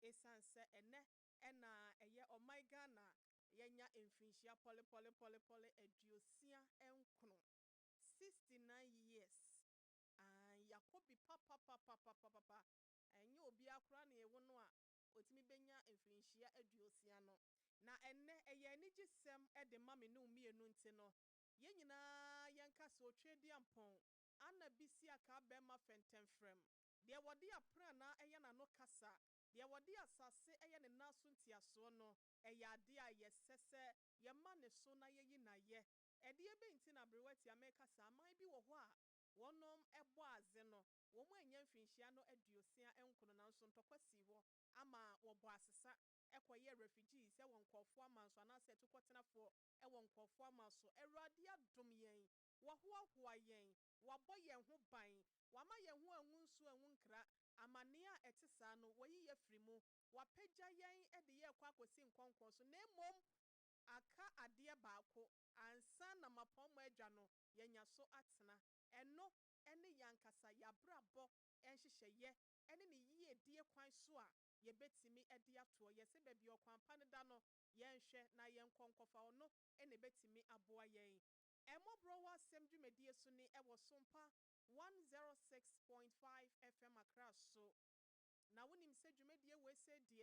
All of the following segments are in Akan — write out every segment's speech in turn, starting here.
esanse ene ena eye oh my Ghana yenya emfinhia pole eduosia enkono 69 years yakobi papa enye obi akura na ewo no a otimi benya emfinhia eduosia no na enne eye anigisem de mame no mienu nti no yenyina yenka so twedi ampon ana bisi aka be ma fentemfrem de wode apra na eye na no kasa de wode asase eye ne naso ntiaso no eye ade a yesese ye ma ne so na yeyi na ye ede ebe nti na brewati ameka sa aman bi wo ho a wonom ebo aze no wo mu enya mfinhia no aduosia enkono na nso ntokwasi wo ama wo bo asesa ekoye refugees e won kofo amanso na se tukotenafo e won kofo amanso ewrade adom yen wo hoahoa yen wo boye ho ban wa ma ye ho anwunsu anwunkra amane a etesa no woyi ye frimu wa pagya yen e de ye kwa akosi nkonkon so na emom aka ade baako ansa na mapom adwa no yenya so atena eno ene yankasa yabrabo enhyehyeye ene ne yie die kwan so a yebetimi ede ato yese baabi okwanpa ne da no yenhwe na yenkonkofa ono ene betimi aboa yen Mọ́borọ̀ Asem dwumadie so ni ewo Sompa 106.5 FM Accra so na wonim se dwumadie we se de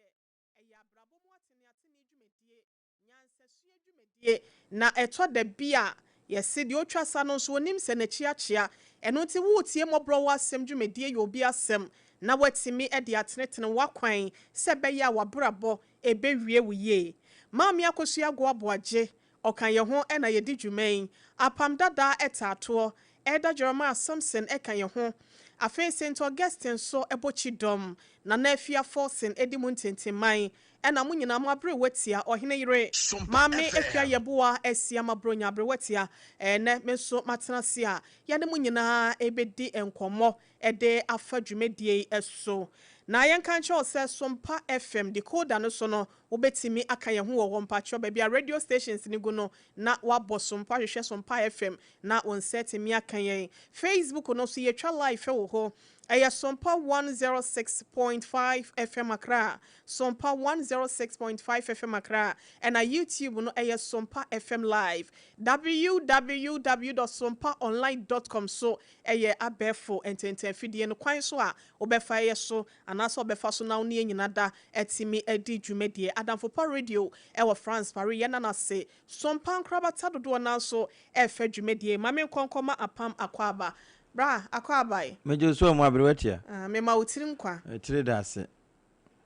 eya abrabo mu atene dwumadie nyansasua dwumadie na eto da bia yesi de otwa sa no so wonim se na chiachia eno nti wo tie Mọ́borọ̀ Asem dwumadie yo bi asem na watimi e de atenetene wakwan se be ya wabrabo ebewie wuye maami akosua go aboaje okan ye ho e na ye di dwuman Apam Dadaa etato Elder Yeboaa Samson ekan ye ho afen St Augustine so ebochidom na nafia forcing edimuntenteman ena munyina mo abre watia Oheneyere mame efia Yeboaa Asiam abronya abre watia ne menso matenase a yade munyina ebedi enkomo ede afa dwumadie eso na yenka nche se Sompa FM decoder no so no wobetimi aka ye ho wo mpacho ba bia radio stations ni go no na wabo Sompa hwehwe Sompa FM na on set mi aka ye Facebook no so ye twa live wo ho aya Sompa 106.5 FM Accra Sompa 106.5 FM Accra and a YouTube no aya Sompa FM live www.sompaonline.com so aya abefo ententen fidie no kwan so a obefa ye so anaso obefa so na oni nyina da etimi edi dwumadie Adamfo Radio ewo France Paris yana na se Sompa nkrabata dodo na so efa dwumadie mame konkoma apam akwaba bra akwabai mejo so mu abrewatia me ma wotiri nkwa tire da ase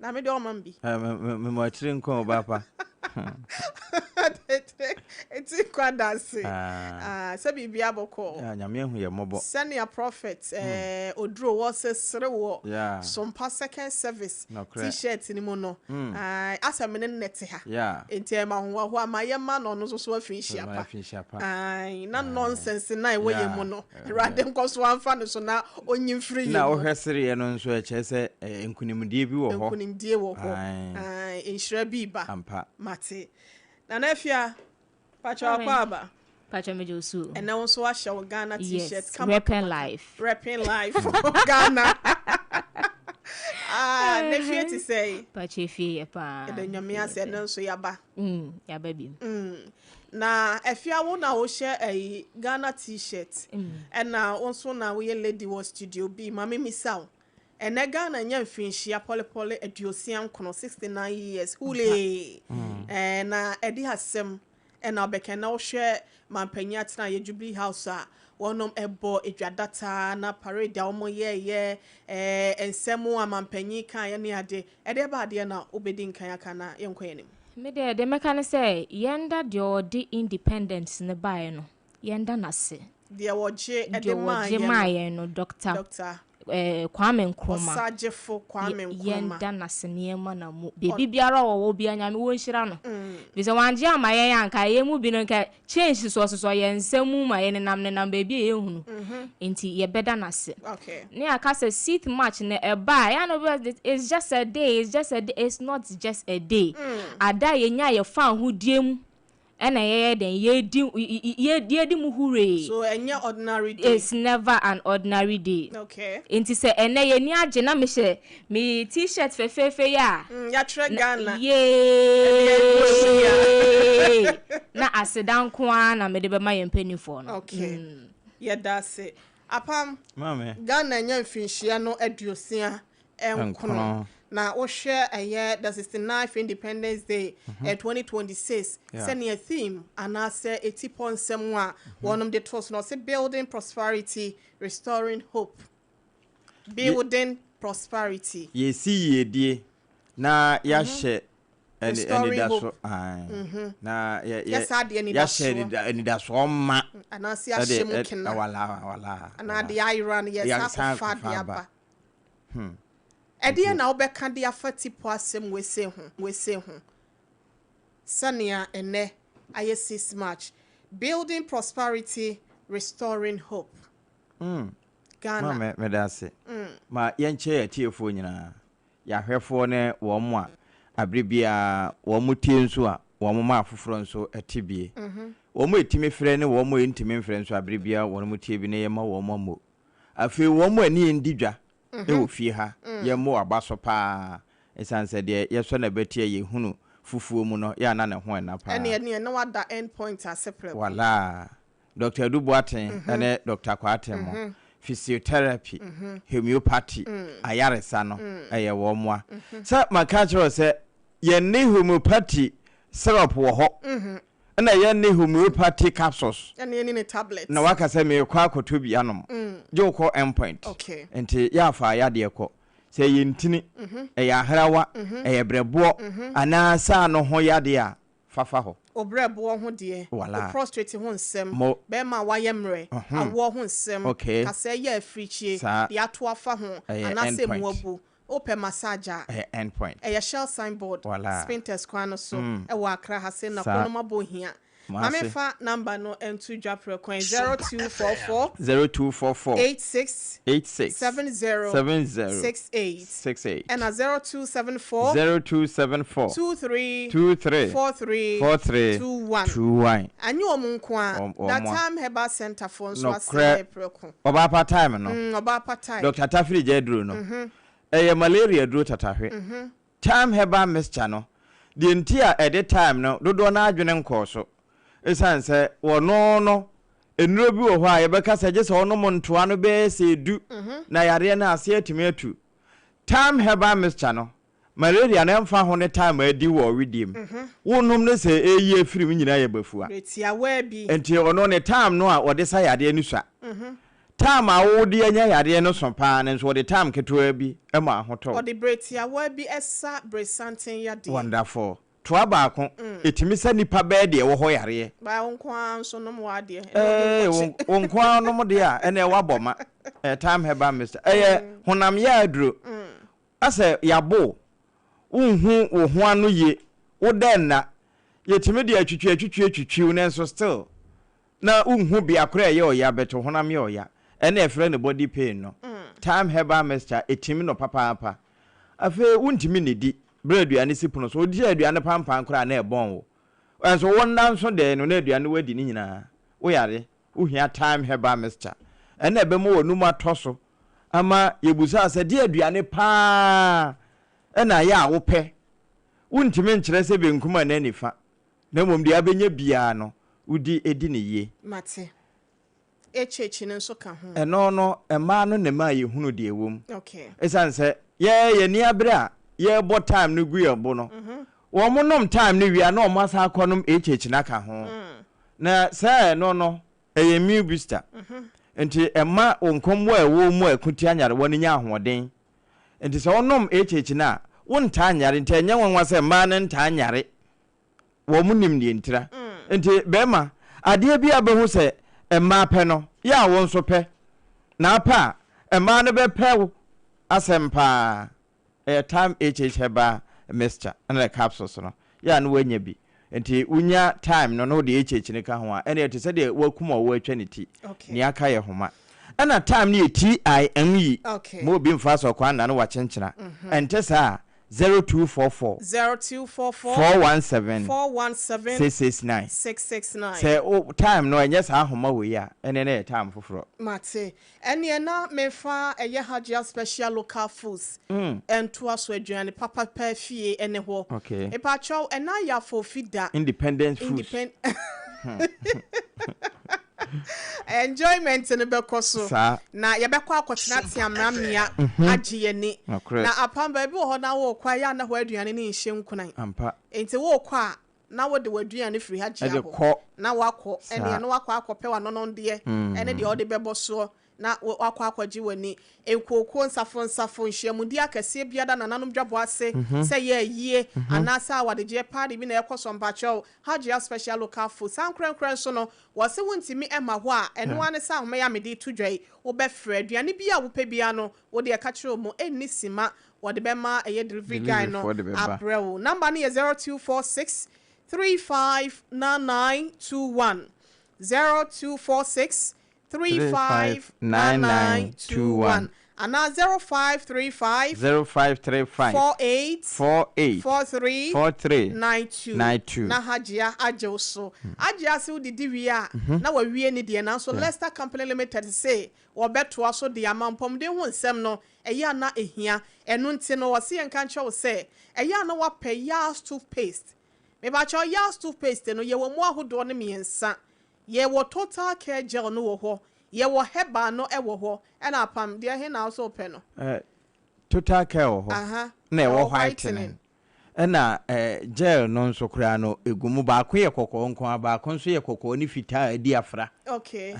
na me de o mambi me ma tire nkwa obapa eti kwa dase se bibia boko nyame hu ye mobo senior prophet oduro wo se sere wo Sompa second service t-shirt ni mo no asem ne nete ha enti ma ho ma ye ma no so so afinhia pa na nonsense na e wo ye mo no rade nkoso amfa no so na onyimfiri ye na wo hwesere ye no so e chese enkunimdie bi wo ho enkunimdie wo ho enhira bi ba ampa mate na nafia pacha akwaba pacha mejosu and now so asha Ghana t-shirt come rapping life Ghana nafia to say pacha fie pa e de nyame ase no so yaba yaba bi na afia wo na wo share a Ghana t-shirt and now also na we lady was studio B mama misao and Ghana nya mfinhia pole eduosian kono 69 years hule na edi hasem na obeke na wo hwe mampanya tena ye Jubilee House a wonom ebo edwadata na parade a omo ye ensemu amampanyi kan ye ne ade ede ba ade na obedi nkan aka na yenkwanim me de meka ne say yenda de odi independence ne bae no yenda nase de woje ede ma no doctor Kwame Nkrumah Osajefo Kwame Nkrumah yenda nasenema na mu bebi biara wo bi anyame wo nhira no bize wanje ama yen anka yemu bi no nka change so yensemu ma yen nam bebi ye hunu enti ye beda nase okay ne aka say 6th March ne eba ya no it's just a day it's not just a day ada ye nya ye fan hudiem ena ye den ye di mu hure. So enya ordinary day. It's never an ordinary day. Okay. Inti se ene ye ni age na me t-shirt fefefe ya. Ya tre Ghana. Yay. Na asedan kwa na me de be ma ye mpanifo no. Okay. Yeah, that's it. Apam. Mame. Ghana nya mfinhia no aduosia enkono. Na wo share the 69th Independence Day 2026 send a theme and I say 80.7 one of the toast no say building prosperity restoring hope. Building prosperity. Ye see ye die na ya she and that's so na ya share and that's one ma and I see a shame wala and I the iron yes fa diaba Edia na obeka de afati po asem we se ho sania ene aye 6 March building prosperity restoring hope. Ghana ma me da se ma yenche ya tiefo nyina ya hwefo ne wo mo a abrebia wo mo tie nso a wo mo ma afoforo nso etibie wo mo etimi frɛ ne wo mo entimi frɛ nso abrebia wo mo tie bi ne ye ma wo mo afi wo mo ani ndidwa e wo fie ha ye mo abaso pa esanse de ye so na betie ye hunu fufuo mu no ya na ne ho na pa ene na wada end point separate wala Dr. Duboaten and Dr. Kwatemo physiotherapy homeopathy ayaresa no eye wo moa sa makachiro se ye ne homeopathy syrup wo ho na ye ne homeopathy capsules ne tablets na waka se me kwa akoto bi anom je wo ko endpoint okay enti ya fa ya de ko se ye ntini ya harawa ye brebo ana sa no ho ya de a fafa ho obrebo ho de o prostrate ho nsem be ma wayemre awo ho nsem ka se ye africhie de ato afa ho ana se muabu open massager endpoint shell signboard spinters kwano so e wa akra ha se na kono mabohia Mamefa number no and2 Japre coin 0244 86 70 and a 0274 23 43 21. And you omunkwa that time heba center phone so asay preko. Oba part time no. Oba part time. Dr. Tafiri jedru no. Malaria dru tatahwe. Time heba mixture no. The entire at the time no dodo na adwene nkoso. Esanse wono no enuro bi wo ho a yebeka saje se wono montoa no be se du na yare na ase atimi atu time heba mixture no malaria na mfa ho ne time adi wo redeem wonom ne se eyi afirim nyina ye bafua betia wa bi enti ono ne time no a wode sa yare anu swa time a wo de anya yare no so pa ne so wode time keto bi e ma ahoto wode betia wa bi esa bresanten yade wonderful toa baako etimi sa nipa be de wo ho yare ba wonkwa so no mo ade wonkwa no mo de a ene wa boma time heba mister honam ya aduro ase yabo unhu wo ho anu ye wo den na yetimi de atwitwi nenso still na unhu bi akora ye oya beto honam ye oya ene efre ne body pain no time heba mister etimi no papa afi untimi ne di breaduane sipuno so odi aduane pampan kora na ebon wo enso wondan so de no na aduane wadi ni nyina wo yare wo hia time heba mister ena ebe mo wonu ma toso ama yebusa ase de aduane pa ena ya wo pe wuntimi nkire se be nkuma na nifa na mom de abenya bia no udi edi ne ye mate echechi ne nso ka ho eno no ema no ne ma ye hunu de ewom okay esanse ye ni abra ye bo time no gu yebo no wo mo nom time no wi na o masa akonom echechi na ka ho na say no eye mi booster enti ema onkombo ewo mu akuti anyare woni nya ahoden enti se onom echechi na wonta anyare enti enya nwanwa se ma ne nta anyare wo mu nim ne ntira enti bema ade bi abehu se ema pe no ya wo nso pe na pa ema ne be pe asempa time heba mixture and the capsules no ya no wanya bi enti unya time no de ni ka ho a ene ete se de wakuma wo atwaniti ni aka ye homa ana time ni time okay mo bi mfa so kwa na no wa chenchena ente sa 0244 417 669 say time no enya sa ahoma we ya ene na time foforo mate ene na mefa eye Hajia special local foods and to aso aduane papa pa fie ene ho okay e pa chow ena ya for fida independent foods enjoyment in the koso na ye be kwa akotena tiamramia agye ni na apam ba bi ho na wo kwa ya na ho aduane ni nhye nkunan ampa enti wo kwa na wo de waduane firi hagye abo na wakọ ene no wakọ akọpe wa nono de ene de ode bebo so na wakọ akọgye wani ekoko nsafo nhyiamudi akase biada na nanom dwabo ase se ye yie anasa awadeje party bi na ekoso mpacho Hajia special local food sankrenkren so no wose wontimi ema ho a eno ane sa homa ya mede tudwai wo be frɛ aduane bi a wo pɛ bia no wo de ka kyerɛ mo enni sima wo de be ma eye delivery guy no aprewo number no 0246 359921 0246 359921 and now 0535 48 43 na Hajia ajo so Hajia se udidi wi a na wa wie ni de na so Leicester Company Limited say wo beto aso de amampom de ho nsem no eya na ehia enu nti no wo se enka nche wo se eya na wa pay Yas toothpaste me ba cho Yas toothpaste no ye wo mu ahodo ne miensa ye wo total care gel no wo ho ye wo heba no e wo ho e na apam de he na also pe no total care wo ho na e wo whitening na gel no nso kura no egumu ba ko ye kokko nko ba ko nso ye kokko ni fita edi afra okay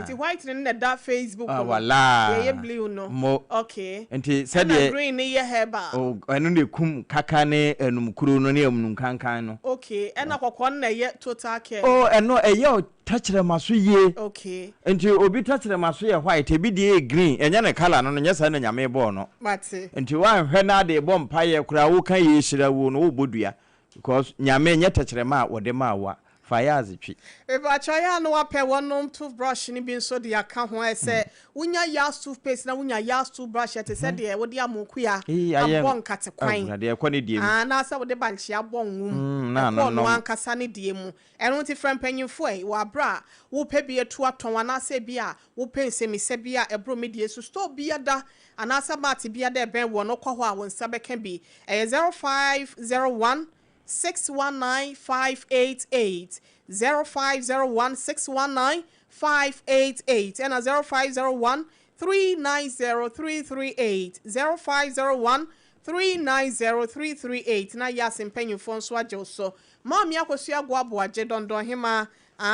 it's whitening na that Facebook wala ye blue no okay enti said ye green ni ye heba eno ne kum kaka ne enum kuro no ne emunum kankan no okay na kokko na ye total care eno eye touchere maso ye okay enti obi touchere maso ye white ebi de green enya ne color no nyesa na nyame bo no mate enti wan hwe na de bo mpa ye kura wo kan ye hira wo no wo bodua because nyame nya touchere ma wo de ma wa fayazi twi eba choya no wa pe wonom toothbrush ni bi so de aka ho ese unya Yas toothpaste na unya Yas toothbrush ete se de wo de amoku ya abon kate kwan na de ekọ ne die mu na sa wo de banchi abon wum na no ankasa ne die mu eno ti frempanyimfo e wa bra wo pe bi etu aton anasa bia wo pense mi se bia ebro me die so store bia da anasa mate bia da ben wo no kọ ho a won sa beka bi 0501 619-588 0501-619-588 and 0501-390-338 0501-390-338 na yasin penyu fonso ajo so mami akosu agwabo aje dondon hima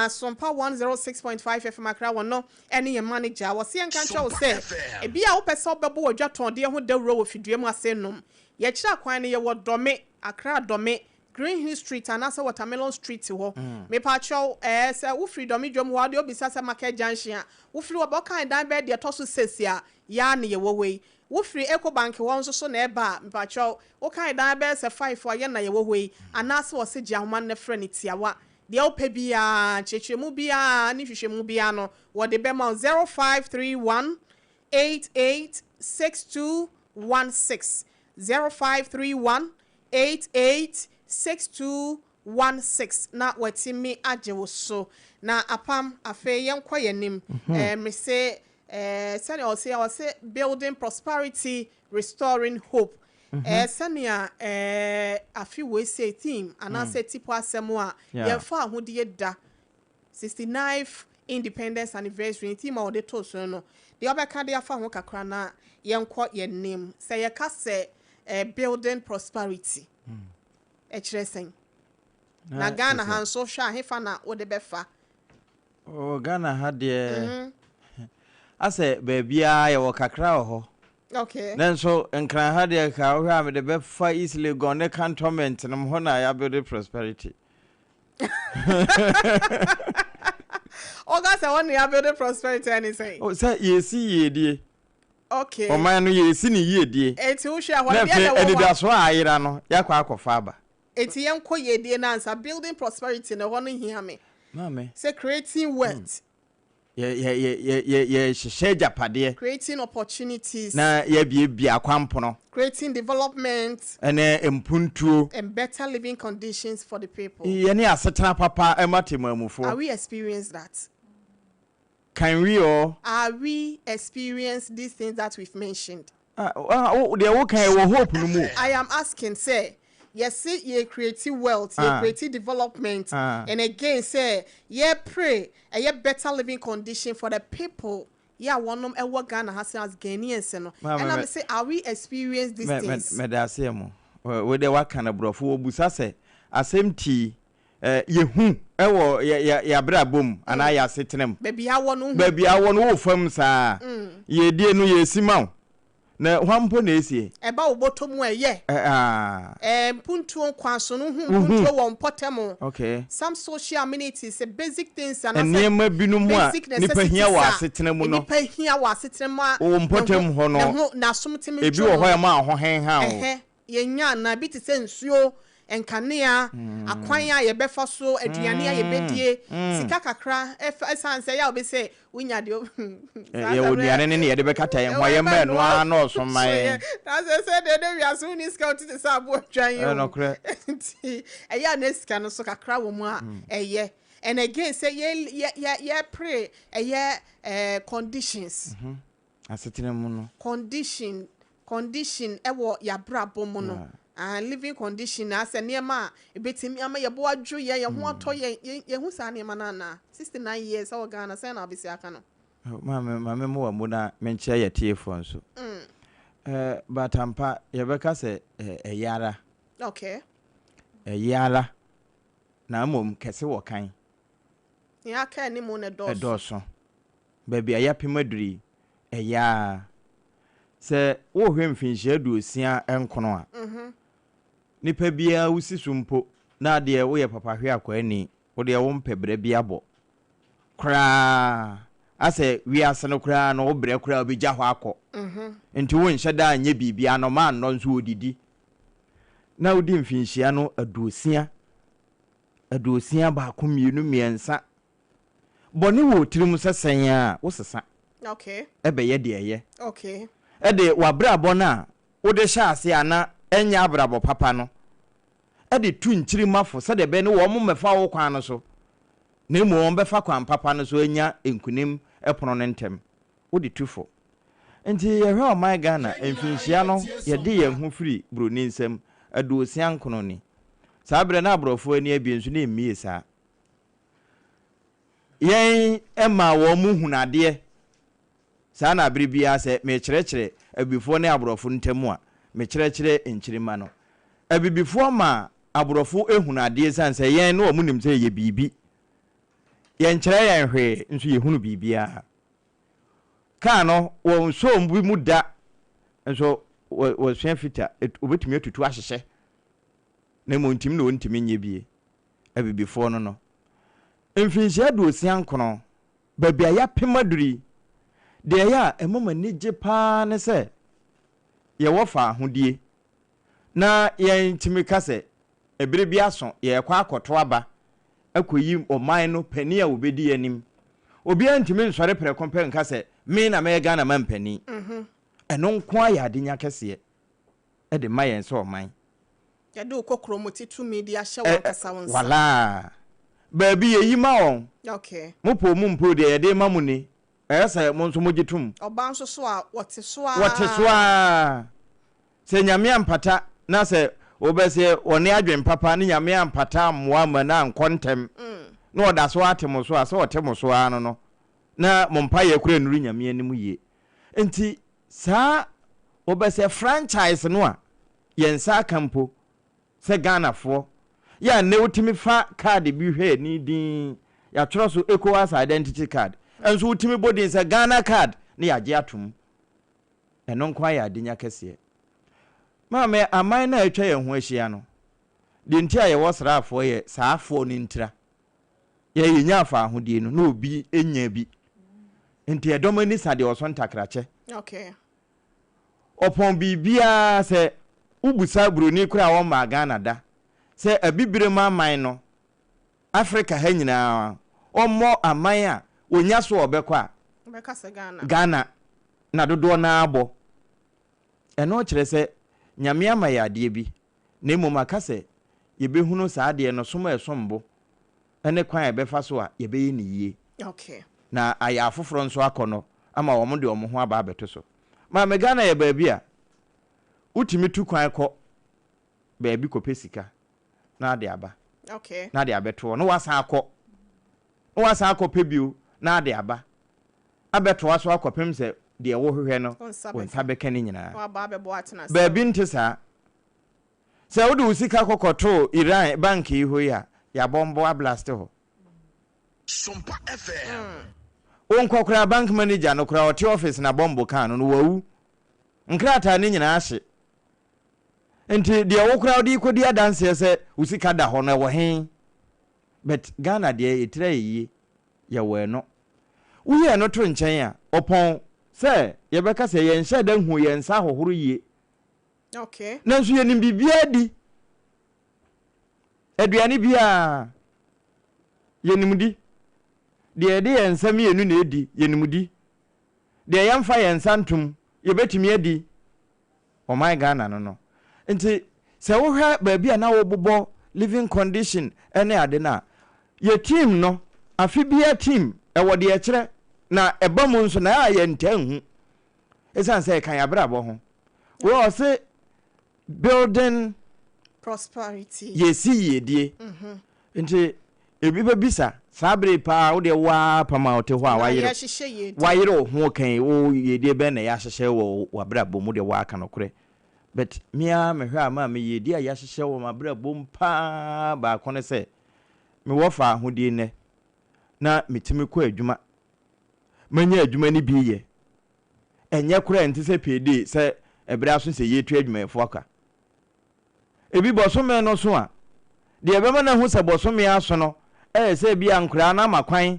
Sompa 106.5 FM akra wono ene ye manager wo se enka ncha wo se e bia wo pese obebo wadwaton de ho dawro wo fidue mu asenum ye kira kwan ne ye wo dome akra dome Green Hill Street and also Watermelon Street ho me pa chow se wo freedom dwom ho de obisa se market junction wo free obokan dan be de toso sesia ya ne ye wo we wo free Eco Bank won so na eba me pa chow wo kan dan be se 5 for ye na ye wo we anase wo se gia homa ne frɛ ne tiawa de opa bia chechemu bia ni hwehwemu bia no wo de be ma 0531 886216 0531 886216 na watimi ajewo so na apam afe yenkwa yanim me say sani o say building prosperity restoring hope sani afi we say team ana say tipo asemo a ye fa ahode da 69th independence anniversary team o de to so no de obeka de afa ho kakra na yenkwa yanim say ye ka say building prosperity echiresen na Ghana han so hwa hefa na wo de befa Ghana ha de ase baabia ye wo kakra ho okay then so nkran ha de ka wo ha me de befa easily gone cantonment no ho na ya build prosperity Oga say one ya build prosperity anything say yesi yedie okay o man no yesi ni yedie eti wo hwa de wo edi da so ayira no yakwa akofa aba eti yenko yedie na answer building prosperity na ho no hia me na me say creating wealth ye sheja pade creating opportunities na ye bia kwampono creating development ene empuntuo and better living conditions for the people. Ye ne asetena papa ematemamufo. Are we experience that? Can we all? Are we experience these things that we've mentioned? They hope no more. I am asking, say, yes, ye creative wealth, ye creative development, and again, say, ye pray, a ye better living condition for the people. Yeah, one of our Ghana has as Ghanaians, and I'm say, are we experience these things? Medasemo, where they work kind of bro for Busase, Asem tea. Yehu ewo ya bra bom ana ya setenem baby I want wo fam saa ye die no ye simaw na hwampo na esie eba obotom eye puntu kwanso no puntu wo mpotemo. Okay, some social amenities, basic things and niema binum a nipa hia wa setenem no nipa hia wa setenem a wo mpotem ho no na somtemi ebi wo ho ya ma ho hen ha o ye nya na bi te se nsuo enkanea akwan a ye befa so aduane a ye bedie sika kakra esanse ya obi say wunya de ye oduane ne ye de bekata ye ho ye ma no ano so mai na say de we aso ni scout te sa bo twan ye no kre e ya na sika no so kakra wo mu a eye and again say ye pray ye conditions asetene mu no condition ewo ya brabo mu no and living condition as a niema ebetimi ama Yeboaa adwo ye ho ato ye hu sa niema na 69 years awo Ghana say na obisi aka no mama mo wa mo na menche ye tiefo nso batampa ye beka se eyara okay eyara na mom kese wo kan ya ka ni mo na doso baby ayapemaduri eya se wo hwe mfinhia duosia enkono a nipa bia wusi sumpo na de wo ye papa hwe akwani wo de wo mpebere bia bo kra ase wi ase no kra no wo bre kra obegya ho akọ enti wo nhye da anye bibia no ma no nso odidi na wo di mfinhia no aduosia ba ko mienu miensa boni wo tirim sesen a wo sesa okay ebe ye de ye okay ede wabrabo na wo de hya ase ana enya abrabo papa no ede tu nchiri mafo se de be ne wo mo mefa wo kwan no so na mu wo befa kwan papa no so enya enkunim epono no ntem wo de tufo enti ye hwe o my Ghana emfinhia no ye de ye hu firi broni nsem aduosia nkono ni sabre na abrofo ani abiensu na emie sa yen ema wo mu hunade sa na abribia se me kyerɛkyerɛ abifo ne abrofo ntemu a me kyerɛkyerɛ enkyirima no abibifo ma abrofo ehunade sanse yen no mu nim sɛ ye bibi yen kyerɛ yen hwe nso ye hunu bibia ka no wo so mbu mu da nso wo sua fita obetumi atutu ahyehye na mo ntim na wontimi nye bie abibifo no mfinhia duosia nkono babia ya pemaduri de ya emoma nije pa ne se ye wofa ahodie na ye ntimi kase ebere bi aso ye kwa akoto aba akoyi oman no pani a obedi anim obi antimi nsore prekompe nka se me na me Ghana man pani eno nko aya adenya kese e de mayen so oman ya do kokro motitu media hye won kasa won sa wala baby ye yima on okay mopo mu mpo de ye de mamuni esa mo nso mogitum oba nso so a wote so a se nyame ampata na se obese one adwen papa ne nyame ampata moa mana nkontem na oda so atemo so a se otemo so ano no na mompa ye kura nuru nyame anim ye enti saa obese franchise no a yensa kampo se Ghana fo ya ne utimi fa card bi hwe ni din ya tro so ECOWAS identity card enso utimi bodin se Ghana card ne ya je atom eno nkwa ya adenya kese maame aman na atwa ye ho ahia no de ntia ye wosrafo ye saafo ni ntira ye yenya afa ahodie no na obi enya bi enti edomani sade osontakrache okay opon bibia se ubusa broni kura wo ma Ghana da se abibire ma aman no Africa ha nyina ommo aman a onya so obekọ a Bekasa Ghana na dodo na abo eno kire se nyame ama ya ade bi na emoma ka se yebehunu saa ade no soma esombo ene kwan ebefa so a yebeyi ne yie okay na aya afoforo nso akono ama wo mo de omo ho aba abeto so ma me Ghana ye baabi a utimi tu kwan kọ baabi ko pesika na ade aba okay na ade abeto no wasa akọ pebio na ade aba abeto aso akọpem se de wo hwehwe no wonsa beka ni nyina wa ba be bo atena baabi ntesa se wo de usika kokoto Iran bank yi ho ya bombo a blast ho Sompa FM onkokura bank manager no kura oti office na bombo kan no wawu nkrata ni nyina ahye enti de wo kura odi kodi adanse se usika da ho no wo hen but Ghana de etire yi ya we no uye no to nchen a opon se ye beka se ye nhye da hu ye nsa hohoro yie okay nanso ye nim bibia di aduane bia ye nimdi de ye nsam ye nu na edi ye nimdi de ye mfa ye nsantum ye betimi adi o my Ghana no nti se wo hwa baabi a na wo bobọ living condition ene ade na ye team no afibia team e wo de ye kire na eba mu nso na ya ye ntanhu esan se kan abrabo ho wo se building prosperity yesi yedie nti ebi bisa sabre pa wo de wa pama o te ho a wayire ho kan wo yedie be na ya hyehye wo wabrabo mu de wa aka no kure but mia me hwa ma me yedie a ya hyehye wo mabrabo mpa ba ko ne se me wo fa ahodie ne na metimi kọ adwuma manya adwuma ni bi ye enye kura enti se pede se ebra so se yetu adwuma efo aka ebi bosome no so a de ebema na hu se bosome aso no se bi ankura na makwan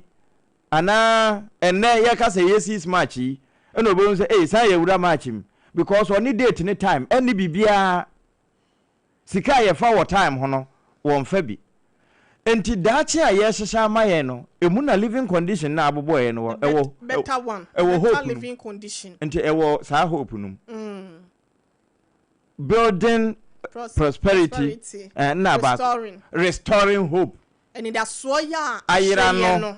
ana enne ye ka se yesis match yi eno bo se sa ye wura match m because oni date ni time eni bibia sika ye fa wo time ho no won fa bi enti dachi a ye hyehya amaye no emu na living condition na abobo ye no ewo better one better living condition enti ewo sa hope num building prosperity na about restoring hope and that so ya ayira no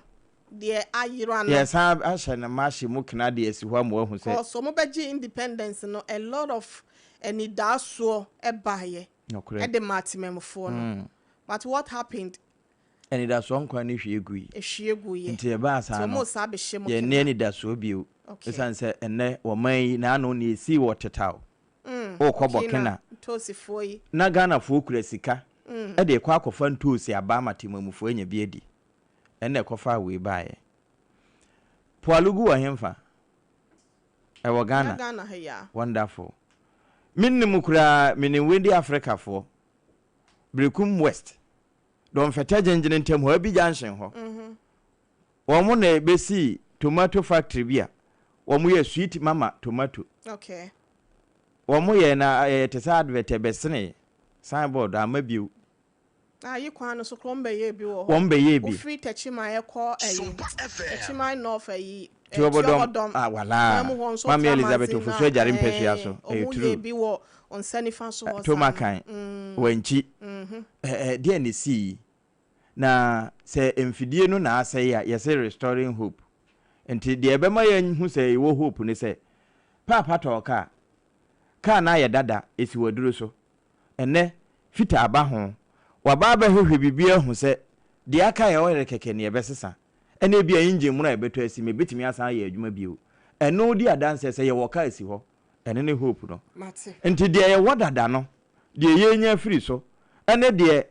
de ayira no yes asha na mashi mu kina de esi ho mo hu se so mo beji independence no a lot of any that so e baye e de matimemfo no but what happened and that so nkwa ni hwe ye nti e ba asa no mo sa be hye ye ne ni da so bio esan se enne wo man na ano ni esi wo tetaw o ko bokena tosifo yi na Ghana fo kura sika e de kwa akofa ntosi aba matemamufo anya bi edi enne ekofa we baaye poalugu wa hemfa e wo Ghana he ya wonderful minnim kura minim wendi Africa fo Brekum West don fete jenjene ntem ho abi junction ho wo mo na besi tomato factory bia wo mo ye sweet mama tomato okay wo mo ye na tesa advert besene signboard amabiu yi kwan so krombe ye bi wo wombe ye bi free techima ye ko techima no fa yi Tuobodom wala Mami Elizabeth ofuso jare mpesu ya so true bi wo onsani fa so ho tomakan wanchi de ne si na se emfidie no na asai ya yese restoring hope enti de ebema ya hu se wo hope ni se papa toka ka na ya dada esi waduro so ene fita aba ho wababa hwehwe bibia hu se de aka ya wore keke ne ebesesa ene bia engine mu na ebeto asi me betimi asan ya adwuma bio eno di adanse se ye woka asi ho ene ne hope no enti de ye wodada no de ye nya firi so ene de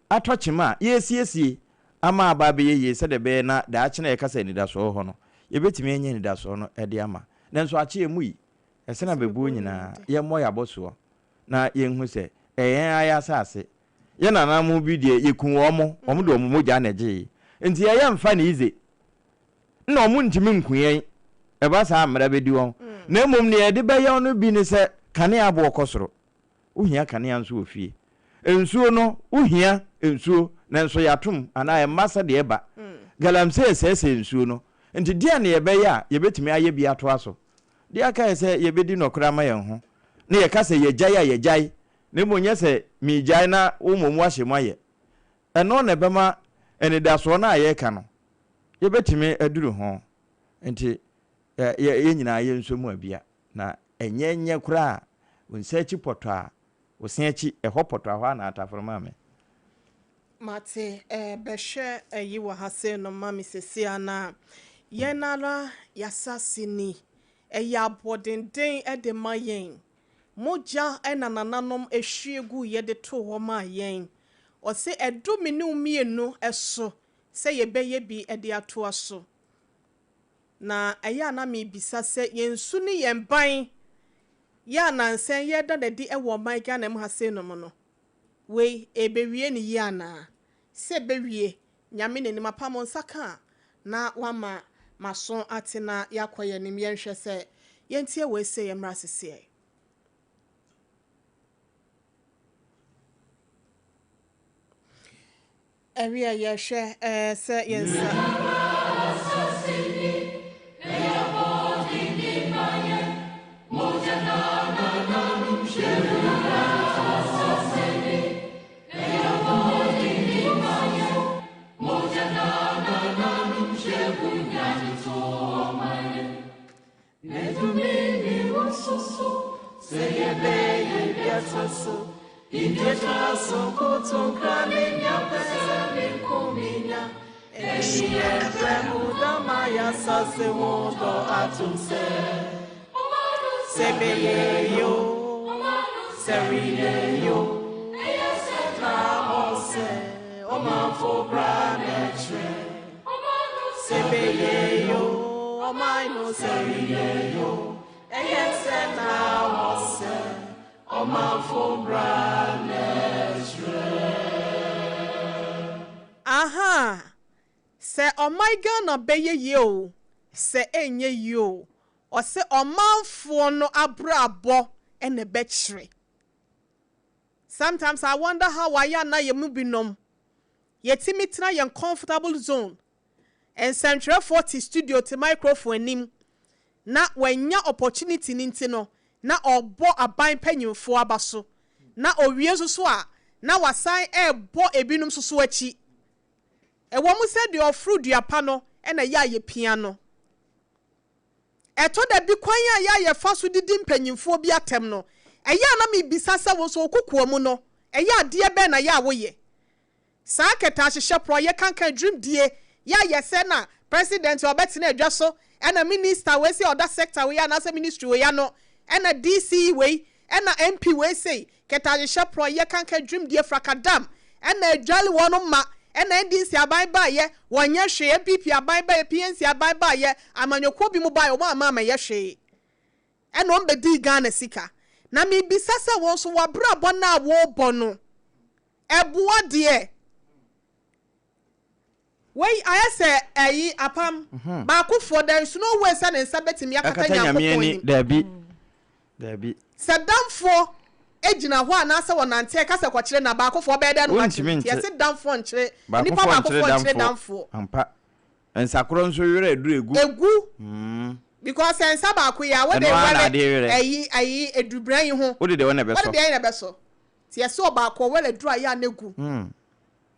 atochima yesiesie ama ababe ye se de be na da achina ye kasa ni da so ho no ye betimi anya ni da so no e de ama nenso ache emu yi ese na bebu nyina ye mo ya boso na ye hu se eyen aya asase ye nana mu bi de ye kun omo de omo moja na je enti ye mfa na ize na omo ntimi nkuyen e ba sa amra bedi won na emom ne ye de be ye no bi ni se kane abo okosoro uhia kane anso ofie ensuo no uhia ensuo na nso yatom ana e masa de eba galamse sese ensuo no nti dia ne yebɛyɛ a yebetumi ayɛ bi ato aso dia ka sɛ yebedi nokora ma yɛn ho ne yɛ ka sɛ yɛgyae ne mo nyɛ sɛ migyae na wo momu ahye mu ayɛ ɛno na bɛma enidaso na ayɛ ka no yebetumi aduru ho nti yɛ nyinaa yɛ nso mu abia na enyenye kura wonsachi poto a woseachi ɛhɔ poto a hɔ na ataforma me mate behwe ayi wa hase no mami sesia na yenara yasasini ya bodenden de mayen moja enanananom ehwiegu ye de to ho ma yen o se edumi ne umienu eso se yebeye bi de ato aso na eya na me bisa se yensu ne yenban ya nansen ye da de ewo man ga na m hase no mo no we ebewie ni ya na se bewie nyame ne mapam nsaka na wama mason atena yakoye nim yenhwe se yentie we se yemra sese area yehwe se yensa aha se omaiga na beye yo se enye yo o se omanfo no abrabo ene bechre. Sometimes I wonder how I na yemu binom yetimi tena yen comfortable zone and Central 40 studio to microphone nim na wanya opportunity ninti no na obo aban panyimfo abaso na owie so a na wasan ebo ebinum so achi ewo mu se de ofru duapa no na ya ye piano eto da bi kwan ya fa so didi mpanyimfo bi atem no eya na me bisasa wo so kokoa mu no eya de be na ya woye sa keta hye pro ye kankan dream die ya se na president obetena adwa so ena minister we say other sector we na say ministry we ya no ena DC we ena MP we say keta hye pro ye kankan dream die frakadam ena adwale wono ma ena NDC aban ba ye wonya hwe PP aban ba ye PNC aban ba ye amanyoko bi mu ba ye wo ama ye hwe ena on be di Ghana sika na me bisasa won so wabrabo na wo bono eboa de wey I say ayi apam ba kufo there is no way say nsa betimi akatanya kokoni dabi sedamfo ejina ho anase wonante kase kwakire na ba kufo be de no akire yesi damfo nkire nipa ba kufo nkire damfo ampa ensakoro nso yere egu because ensa ba ko ya we de wale ayi edubran yi ho wo de wona beso ti yesi oba ko wale dura ya negu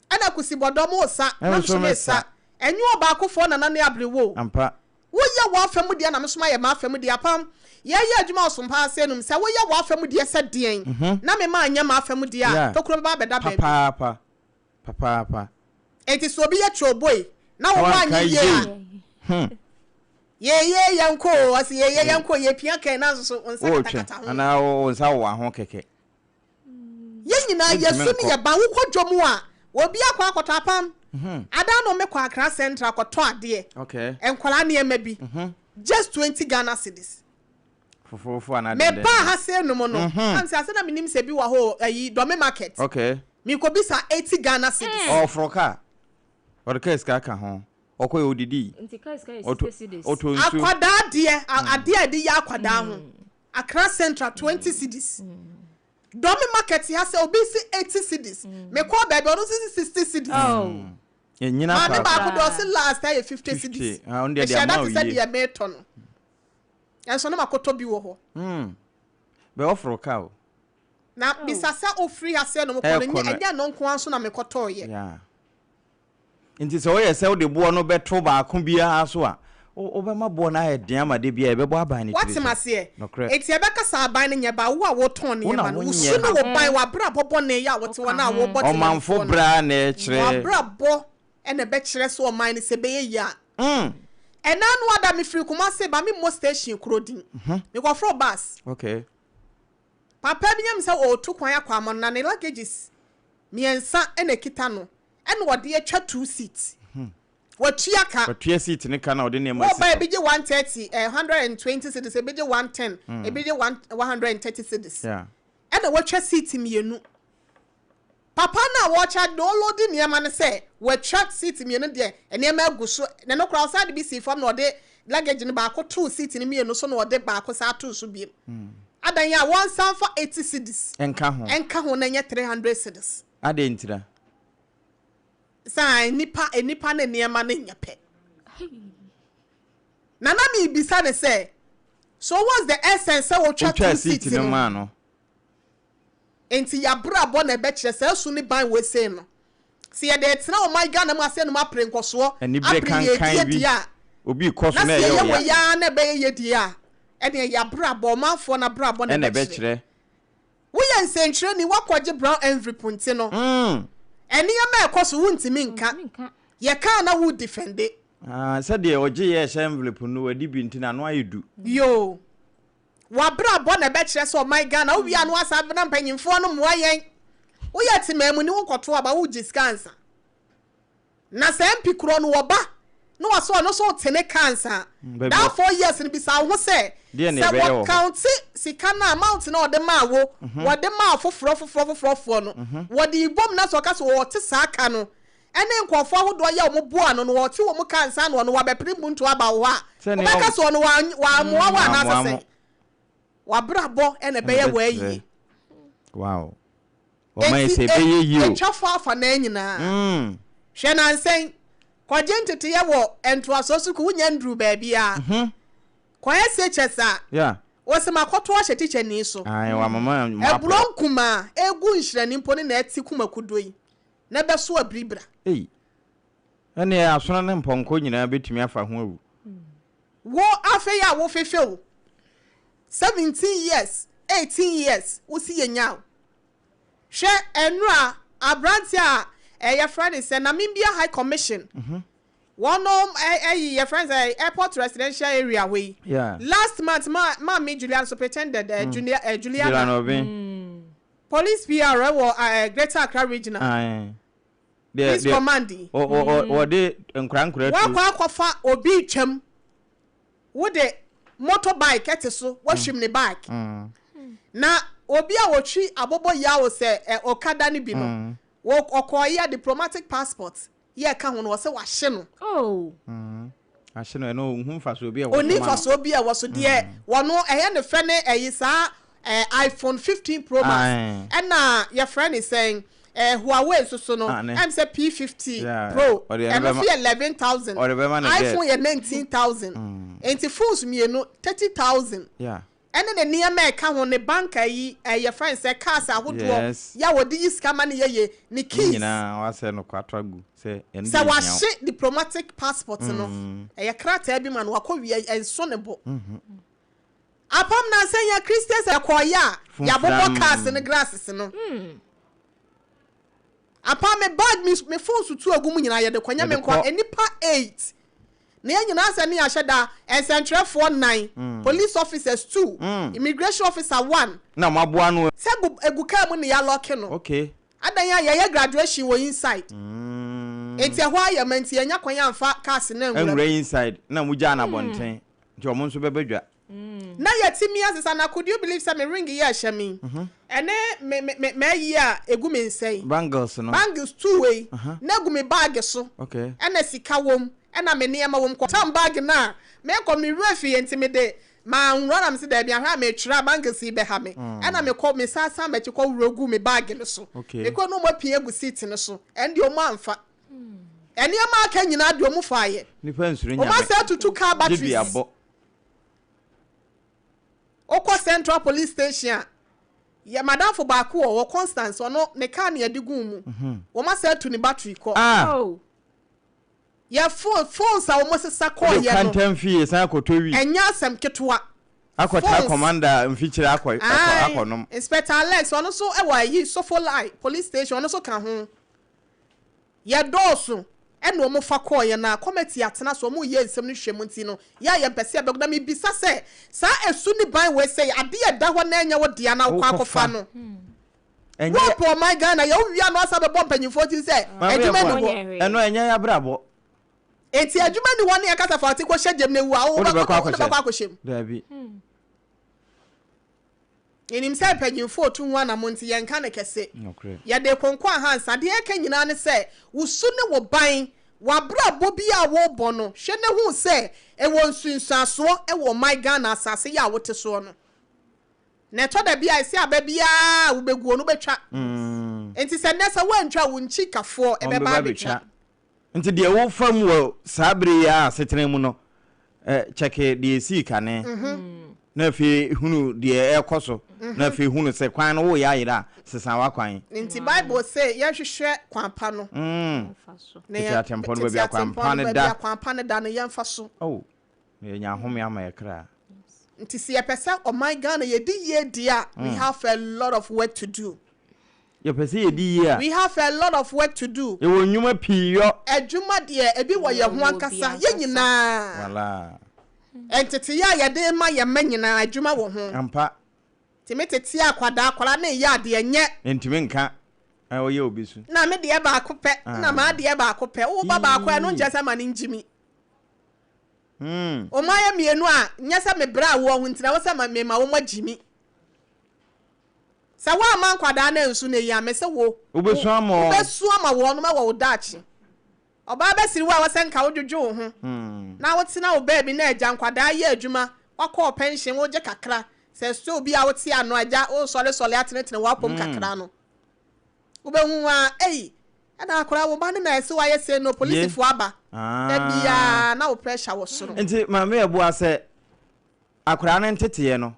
ana kusibodom osa na msomesa enyu oba akofo na nane abrewo ampa wo ye wo afam de na mesoma ye ma afam de apam ye adwuma osompa asenum se wo ye wo afam de se den na me ma anya ma afam de a tokuro ba beda ba papa enti so bi ye troboy na wo anya ye yanko asi ye yanko ye pia kan na so onsa kata ho ana onsa wo ho keke ye nyina yesu ni ye ba wo kodwom a obi akwa akoto apam ada no me kwa Accra Central akoto ade enkwala ne ema bi just 20 Ghana cedis fofofo ana me ba ha se no mo no am se ase na minim se bi wa ho ayi dome market mi ko bisa 80 Ghana cedis froka orka iska ka ho okoye odidi ntika iska 60 cedis akwada ade ya akwada ho Accra Central 20 cedis Domi market has obisi 80 cedis. Me call baby on 60 cedis. Nyina ma me pa. ba ko do se last time 50 cedis. Ah on dey e amount. that is the meto no. Enso no makoto bi wo ho. Be offer cow. Na bisasa ofri ase no mo ko nya no nko anso na mekoto ye. Yeah. Nti se wo ye se wo de bo no beto ba ko bia so a obema bo na he den amade bia e be bo aban ni tiri. What mase eti e be kasa aban nya ba wo a wo ton ne ma no wo su no wo ban wa bra bobo ne ya wo te wo na wo bo te. O manfo bra na e kire. Wa bra bo e na be kire so o man ni se be ye ya. And now what me free kuma say ba me mo station krodin. Me go fro bus. Okay. Papa bi nyam say o to kwan akwa am na ne luggages. Me ensa e na kita no. E na wo de atwa 2 seats. Watua ka. Watua seat ne ka na wo de ne ma. Wo ba bi je 130, 120 cedis, e bi je 110, e bi je 130 cedis. Yeah. E na watwa seat mienu. Papa na watcha download ne ma ne say watwa seat mienu de e ne ma aguso ne no kra outside bi si fam na de luggage ne ba ko 2 seat ne mienu so na de ba ko sa to so bi. Adan ya one sound for 80 cedis. Enka ho na nya 300 cedis. Ade ntira. Sai nipa na niema na nya pe. Nana mi bisa ne say, so what's the essence of watcha 2 seat no man no. Enti ya bra bo na be kire say su ni ban we say no. Se ye de tena o my God na ma say no ma pre nkoso. Ani bre kan bi. Obi koso na ye ya. Na se ye ya na be ye di a. E de ya bra bo manfo na bra bo na be kire. Wo ye nsenkyere ni wakoje brown envelope nti no. Eni ya ma ekoso wuntimi nka. Ye ka na wo defend it. Said the oje ye envelope no wadi bi nti na no ayedu. Yo. Wa bra bo na be kire so my God na wo wi anu asabe na mpanyimfo no mo ayen. Wo ye timamu ni wo koto aba wo giskansa. Na se mpi kro no wo ba. No waso no so tene cancer. That 4 years ni bisa wo say. Se wo count sika na amount na ode ma wo. Wo de ma foforo no. Wo de ibom na so ka so wo te sa aka no. Ene nkofo ahodo ya wo bo ano no wo te wo mu cancer no wa be primuntu aba wo a. Wo ka so no wa amoa wa na se. Wa brabo ene be ye wa yi. Wow. O mai se be ye yi o. Etwa afa na nyina. Hwe na nsen kwajentete ye wo ento asosu ku nya ndru ba bia. Kwa SHS. Yeah. Wose makoto a teacher ni so. Ai wa mama. Ebronkuma egu nhirani mpo ne na ati kuma kudoi. Na be so abribra. Ene asona ne mponko nyina betumi afa ho awu. Wo afa ya wo fefew. 17 years, 18 years, wo si yenya. Hwe enura abranti a your friend is Namibia High Commission. One your friends airport residential area way. Yeah. Last month, me Julian superintendent Juliana. Police PR or Greater Accra Regional. Police commanding. Or they nkran kwa obi twam. Wo de motorbike eteso wo hwim ne bike. Na obi a wotwi abobo ya wo se okada ni bi no. Wo okoya diplomatic passport ye ka ho no wo se wa hye no. Ahye no no humfa so obi a wo. Oni fa so obi a wo so de wono eye ne fe ne eyi sa iPhone 15 Pro Max. And your friend is saying Huawei so no I'm say P50 Pro and no 11,000. iPhone 19,000. And the phones me no 30,000. Yeah. And then the near me ka on the bank your friend say cars ahodo ya wo di scam na ye ni keys nyina wa say no kwatragu say ende say wa share diplomatic passport no krata bi man wa ko wi enso ne bo apam na say ya Christians akoya ya bobo cars ne glasses no apam me bag me phone su tu agum nyina ye de kwanya me nkwa enipa 8 na nyina asa ne aheda central 49 police officers 2 immigration officer 1 na maboa no se eguka mu ne ya lock no okay adan ya graduation wo inside enti ho ayamenti anya kwanya amfa cars na nwura inside na muja na bonten nti omo nso bebedwa na yetimi asesa na could you believe some ring here shami ene me ya egu me nsei bangles no bangles 2 way na egu me bag so okay ena sika wom ena me niema wom kwatam bag na me ko me refi enti de ma nwura na me se da bia hwa me twira bangles be ha me ena me ko me sasa me ko wura gu me bag no so me ko no mo pie egu seat no so endi o mo amfa Eniema aka nyina de omu faaye. Nipa nsuru nyame. O ma say tutu car batteries. Okwa Central Police Station. Ya madam for baako wo Constance ono ne car na yedi gun mu. O ma say to ni battery ko. Oh. Ya phones a o mo sesa ko ye no. Kantam fie san akotowi. Enya asem ketwa. Akota commander mfichire akonom. Inspector Alex ono so e wa yi Sofoli Police Station ono so ka ho. Ya dosu ene o mo fa ko ye na committee atena so mo ye nsem no hwemu nti no ya ye mpese abegda me bisa se sa esu ni ban we say ade ye da ho na enya wo dia na kwa kofa no enye po my Ghana ya wia no asa be bom panyimfo ti se adwuma ni wo eno enya ya brabo enti adwuma ni wo na yakasa fa ti ko hyejem na wu a wo ba kwa hyejem dabi enim se panyimfo tu nwa na mo nti ye nka ne kese ya de konko ahansa de eka nyina ne se wusu ne wo ban wabrabo bi a wo bɔ no hwe ne hu se e wo nsunsuaso e wo my Ghana asase ya wote so no ne to da bia isi aba bia wo beguo no betwa enti se nesa wantwa wo nchi kafo e be ba betwa enti de wo fam wo sabre ya setene mu no cheke de si kane na fi hunu de ekoso na fi hunu se kwan no wo ya yira sesan wa kwan nti Bible say ya hwehwe kwan pa no ne ya tempo no bia kwan pa ne da kwan pa ne da ne yemfa so oh ne nya home ama ye kra nti se yepesa o my Ghana ye di ye dia we have a lot of work to do yepesa ye di ye we have a lot of work to do e wo nwuma piyo adwuma de ebi wo ye ho ankasa ye nyina wala entete ya de ma ye manyina adwuma wo ho ampa timetete akwada na ya de enye entime nka o ye obisu na me de ba akopɛ na ma de ba akopɛ wo ba akɔ no nje sama ne njimi o ma ya mienu a nyesa me bra wo ho ntina wo sama me ma wo magimi sa wa ma nkwada na nsu na ya me se wo obesu ama wo no ma wo dachi oba ba siri wa wose nka wo dwodwo wo ho na wo tina wo ba bi na agya nkwada ya adwuma wakɔ pension wo je kakra se so bi a wo ti ano agya o sole atenetene wa pom kakra no wo be hu a ana akora wo ba na ese wa ye se no police fo aba na bia na wo pressure wo soro enti mama Yeboaa se akora na ntete no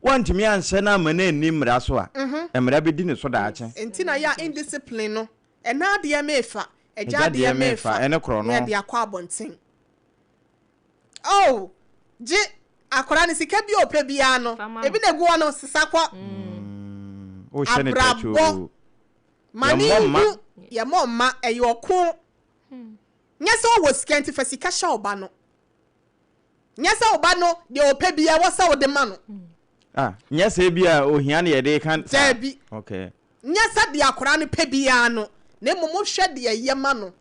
wantimi anhye na amana ni mmra so a mmra be di ne so da ache enti na ya indiscipline no ena de mefa agya de mefa ene kro no na de akwa abonten oh je akora ni sika bi ope bia no ebi na gu ono sisa kwa o hye ne tacho mani ya mama eyoko nyesa wo sika nti fa sika sha oba no nyesa oba no de ope bia wo sa wo de ma no nyesa bia ohia na ye de kan tabi okay nyesa de akora ni pe bia no na momo hwe de ye ma no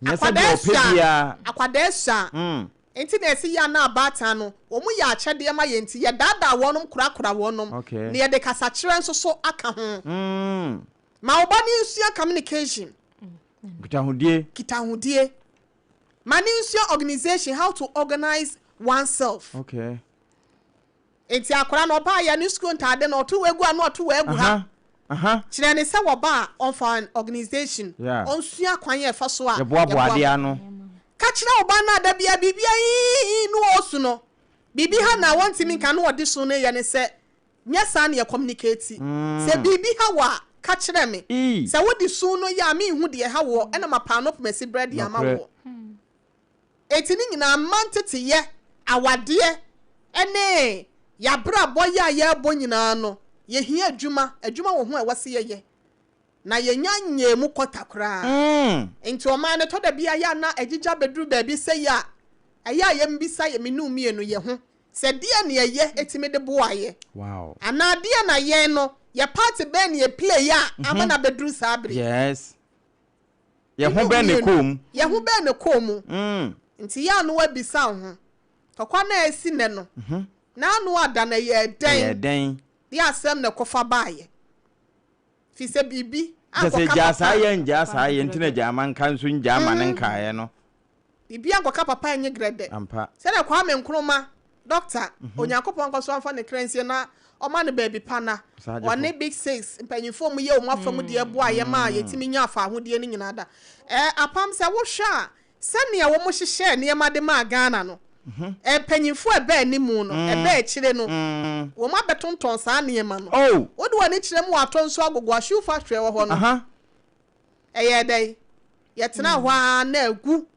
nyesa de ope bia akwada sha enti na esi ya na abata no omu ya achede ma ye nti ye dada wonom kurakura wonom na ye de kasa kire nso so aka ho ma obani nsua communication kitahudie mani nsua organization how to organize oneself okay enti akora no ba ya ni school ntade no to wegu anu to wegu ha kire ne se wo ba on for organization on sua kwan ye fa so a Yeboaa ade ano kachira oba na da bia bibia yi no osu no bibi ha na wantimi nka no ode so no ye ne se nyesa na ye communicate se bibi ha wa kachira me se wodi so no ya me hu de ha wo ena mapa no pemesi bread ya ma wo eti ni nyina mantete ye awade ene ya bra boya ya bo nyina no ye hia adwuma wo ho e wase ye na ye nyanye mu kotakra enti o man ne to da bia ya na agija bedru ba bi se ya aya ye mbisa ye menu mienu ye ho se dia ne ye etime de boaye wow ana dia na ye no ye party ben ye play ya amana bedru sabre yes ye ho ben ne kom enti ya no wabisa ho tokwa na esi ne no na anu ada na ye den dia asem ne kofa baaye fi se bibi se jasa ye ntina jama kan so njama ne nkae no bibi ankoka papa enye grede ampa se na kwa me nkroma doctor onyankopon koso amfa ne kransie na oma ne baby pana one big 6 mpanyimfo mu ye o mafam de eboa ye ma yetimi nya afa ahode ni nyina da apam se wo hwa sane ya wo mo hyehye ne ma de ma Ghana no mpanyimfo ebe ni mu no ebe kire no wo ma betonton sa ne ma no wo de wani kire mu atonso agogo shoe factory wo ho no eye dai yetena hwa na egu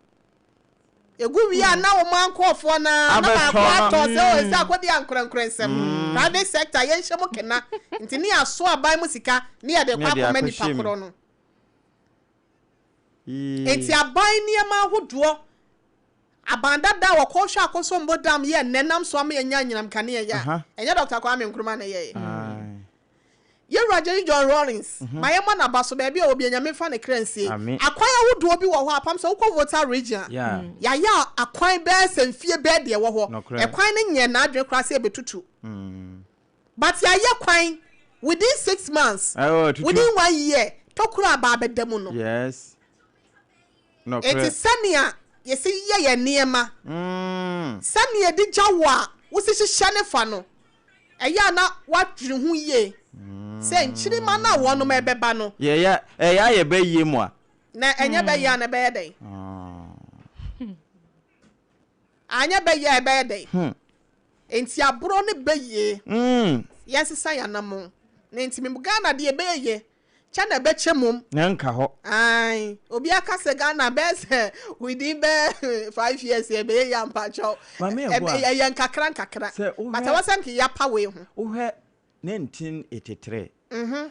wia na wo man kofo na ba kwa to se o se akodi ankorankuransem private sector ye nhye mo kena nti ni aso aban mu sika ni ya de kwa koma ni pakoro no enti aban ni ma hodo abanda da wo ko hwa akoso mbodam ye nenam so am ye nya nyinam kane ye ya enye Dr. Kwame Nkrumah na ye ye Roger John Rollins my man abaso baby obi anyame fa ne kransie akwan awodo obi wo ho apam so wo voter region ya akwan be semfie be de wo ho ekwan ne nye na adwe krase ebetutu but ya ye kwan within 6 months within 1 year tokura aba bedam no yes no it is sania ye se ye niema sania di jawa wo se hye ne fa no eya na wadwere hu ye se nchiri ma na wono ma ebeba no ya ye be yie mu a na enye be ya na be dey anya be ya be dey enti abro ne be yie yes saya na mo na enti me Ghana de be yie cha na be chemum na nka ho ai obi aka se Ghana be se we di be 5 years e be ya mpacho e ya nkakra but wasam ki ya pa we ho wo 1983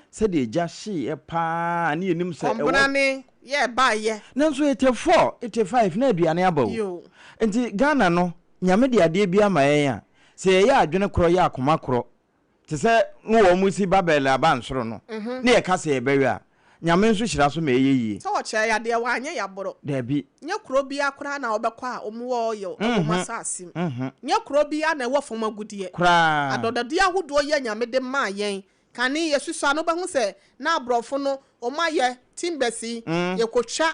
said the jashi e pa na enim se e ye ba ye nanso 84 85 na aduane abawo enti Ghana no nyame de ade bia ma yen a se ye adwene kro ye akoma kro te se no wo musi babel abansoro no na ye ka se ye bewe a nyame nso hyira so ma ye so wo che ya de wa anye ya boro da bi nye kro bia kra na obekwa a omuwo yo omasa asim nye kro bia na wo fom agudie kra adodade ahodo ye nyame de ma yen kani yesusu anu behu se na abrofo no omaye timbesi ye kotwa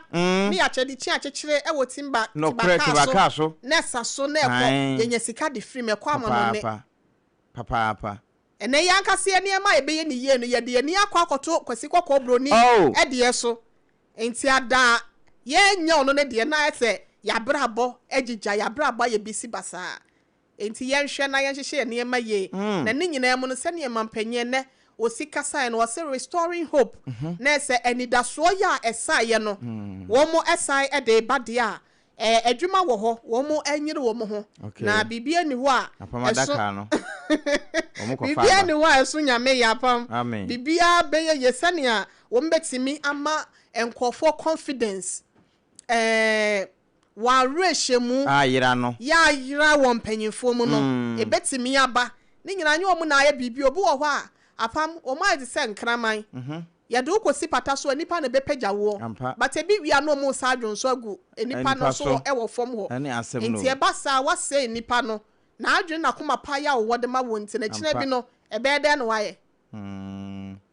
ni achedi chi achechire e wo timba tibaka so nessa so na ekọ yenye sika de free me kwa amano ne papa ene yankase ne ma ebe ye ni ye no ye de ni akwa akoto kwasi kokọ broni e de so enti ada ye nya ono ne de na ese ya brabo ejija ya brabo ye bisi basa enti ye nhwe na ye hyehye ne ma ye na ni nyina mu no se ne mampanye ne osika sign was restoring hope na se enidaso ya esaye no wo mo esai e de bade a adwuma wo ho wo mo anyire wo mo ho na bibia ni ho a apamadaka no bibia ni ho a eso nyame ya pam bibia beye yesane a wo mbetimi ama enkofo confidence wa rehemu ayira no ya yira wo mpanyimfo mu no ebetimi aba ni nyina nyi wo mu na aye bibia obi wo ho a apam o ma de se nkraman ya de ukosi pata so enipa na bepeja wo but ebi wia no mo sa adwonso agu enipa no so e wo fom ho enti e basa wase enipa no na adwen na koma pa ya wo de ma wo nti na kina bi no e be de no waye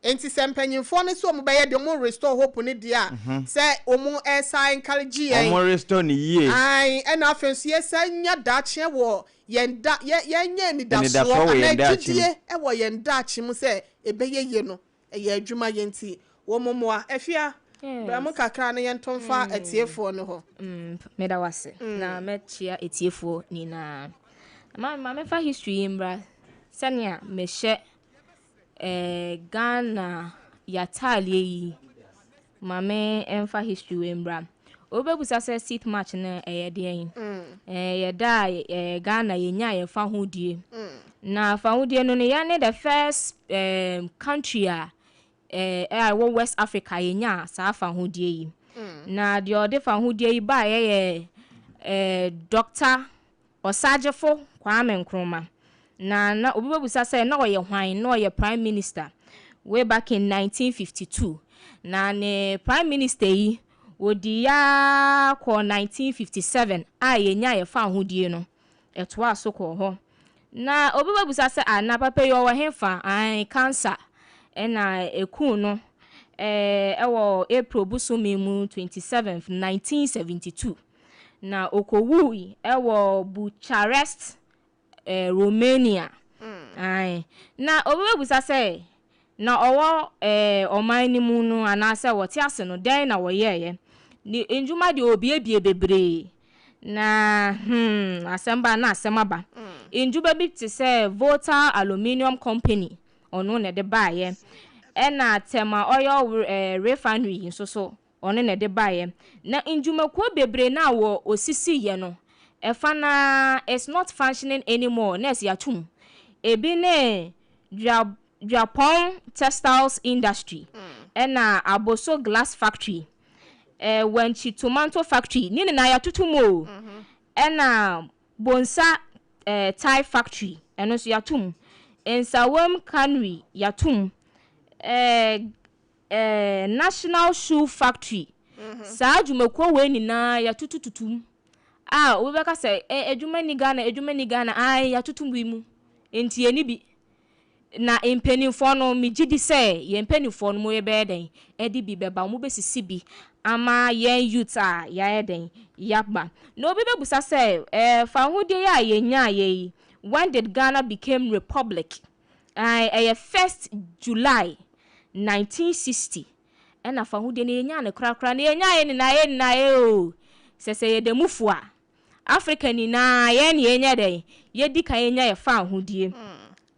enti sempanyimfo ne so mo be ye de mo restore hope ne dia se o mo esa encourage yen o mo restore ni ye ai e na afensu ye sa nya da che wo yenda ye ni da so na jidie e wo yenda chi mu se ebe ye no ye adwuma yenti wo momoa afia bra mo kakra na yentomfa atiefo ne ho meda wase na mechia atiefo ni na ma me fa history mbra sania me hye Ghana yatalie yi mame emfa history mbra obebusa se 6th March na eyede yin yeda Ghana yenya ye fa hodie na fa hodie no ne ya ne the first country a West Africa yenya sa fa hodie yi na de ode fa hodie yi ba ye Dr. Osajefo Kwame Nkrumah na obebusa se na oye hwan na oye prime minister way back in 1952 na ne prime minister yi wodi ya ko 1957 a yenya ye fa hodie no eto aso ko ho na obebusa se ana papa yo wo hefa an cancer na eku no ewo April busumi mu 27th 1972 na okowu ewo Bucharest Romania. Aye. Na obebusa say na owo oman ni mu no anase wote ase no den na wo ye ni enjuma de obi bebre na asemba na asemaba enjuba bi te say Volta Aluminium Company ono ne de baaye na tema oil refinery nso so ono ne de baaye na enjuma ko bebre na wo osisi ye no efa na it's not functioning anymore na ya tum ebi ne Japan textiles industry na Aboso glass factory when chi tomato factory ni na ya tutumo na Bonsa tie factory eno so ya tum Ensawam cannery ya tum national shoe factory sa adwumako we ni na ya tutututum we beka say adwuma ni Ghana ai ya tutum wi mu enti eni bi na impenifo no mi gidi say ye impenifo no mo ye beden edi bi beba mo besisi bi ama ye youth a ya eden yakba no bi bebusa say fa hode ya ye nya ye when did Ghana became republic 1st July 1960 na fa hode ne nya ne krakra ne nya ye na ye o sese ye demufu a Africa ni na ye ne nya den ye di kan nya ye fa hodie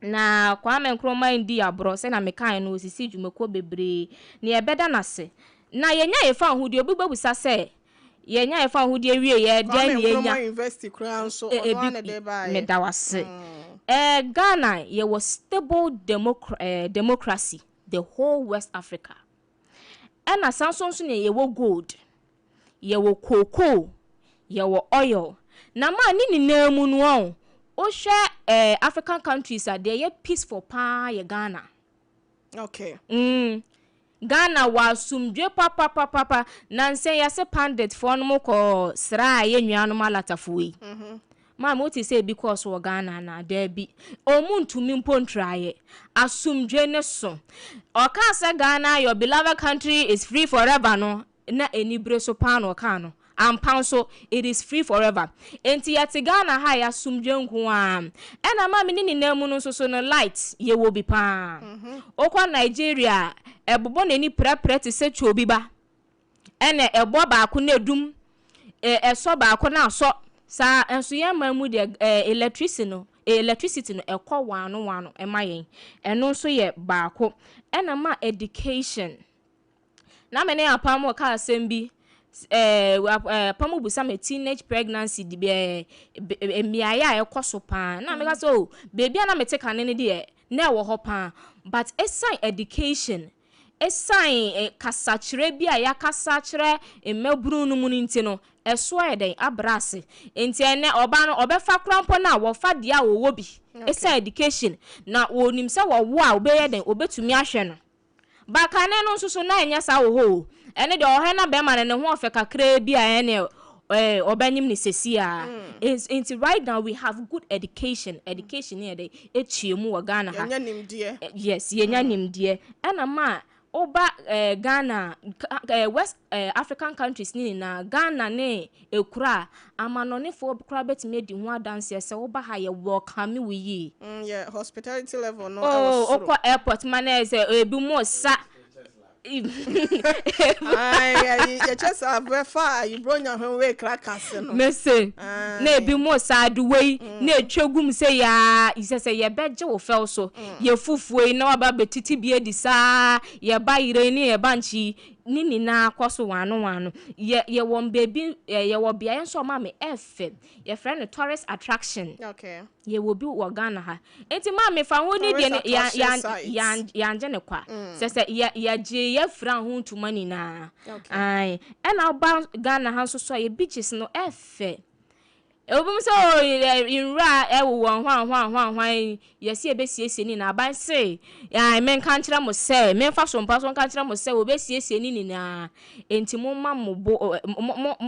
na Kwame Nkrumah ndi abro se na mekan no osisi dwumako bebre ne ebeda nase na yenya ye fa hodie obi gbabusa se yenya ye fa hodie wie ye den ye nya university kran so ono na de ba me dawase Ghana ye was stable democracy the whole West Africa and asanso so ne ye wo gold ye wo cocoa ye wo oil na ma ni na mu no African countries are they peaceful pa ye Ghana. Okay. Ghana was sumdwe papa nanse ya se pandit for no ko sra ye nnuano malatafuyi. Ma moti say because wo Ghana na there be omuntumi mpontraye asumdwe ne so. Oka say Ghana your beloved country is free forever no na enibre so pa no ka no. And so it is free forever. Enti yati Ghana ha ya sumdwe nko a. Ena ma me ni namu no so no light ye wo bi pa. Okwa Nigeria ebobo na ni prepare te se chobi ba. Ene ebo ba ko na dum eso ba ko na so sa enso ye mamu de electricity no ekọ wano emayen. Eno so ye ba ko. Ena ma education. Na me ne apam ka asem bi Pamu busa me teenage pregnancy di miaya ekoso pa na me ka so baby na me take ane de na wo ho pa but assign education assign kasachire bia ya kasachire emaburu no mu nti no eso eden abrase enti ene oba no obefa krampo na wo fa dia wo bi assign education na wonim se wo a obeye den obetumi ahwe no bakane no nso na enya sa wo ho ene de ohena be ma ne ho ofe kakra bi a ene obanyim ni sesia into right now we have good education here dey echiemu wa Ghana ha yes yenya nimdie ena ma oba Ghana West African countries ni na Ghana ne ekura amanone fo kura betime di ho adanse se oba ha ye welcome we yi yeah hospitality level no okwa airport manage ebi mo sa you just have far you brought your way crackers no me say na ebi mo sad way na etwagum say ya isese ye beje wo fel so ye fufuo na waba betiti bie di sa ye ba ire ni ye banchi nini na kwaso wano ye won baby ye wo bia enso ma me efe ye friend tourist attraction okay ye wo bi wo Ghana ha enti ma me fa ho ni de ya anje ne kwa sese ya je ye fra ho ntuma ni na ai ena ba Ghana ha so ye beaches no efe obum so inra ewo hwan yesi ebesiesie ni na ban say ya men kan kira mo say men fa so mpa so kan kira mo say obesiesie ni na enti mo ma mo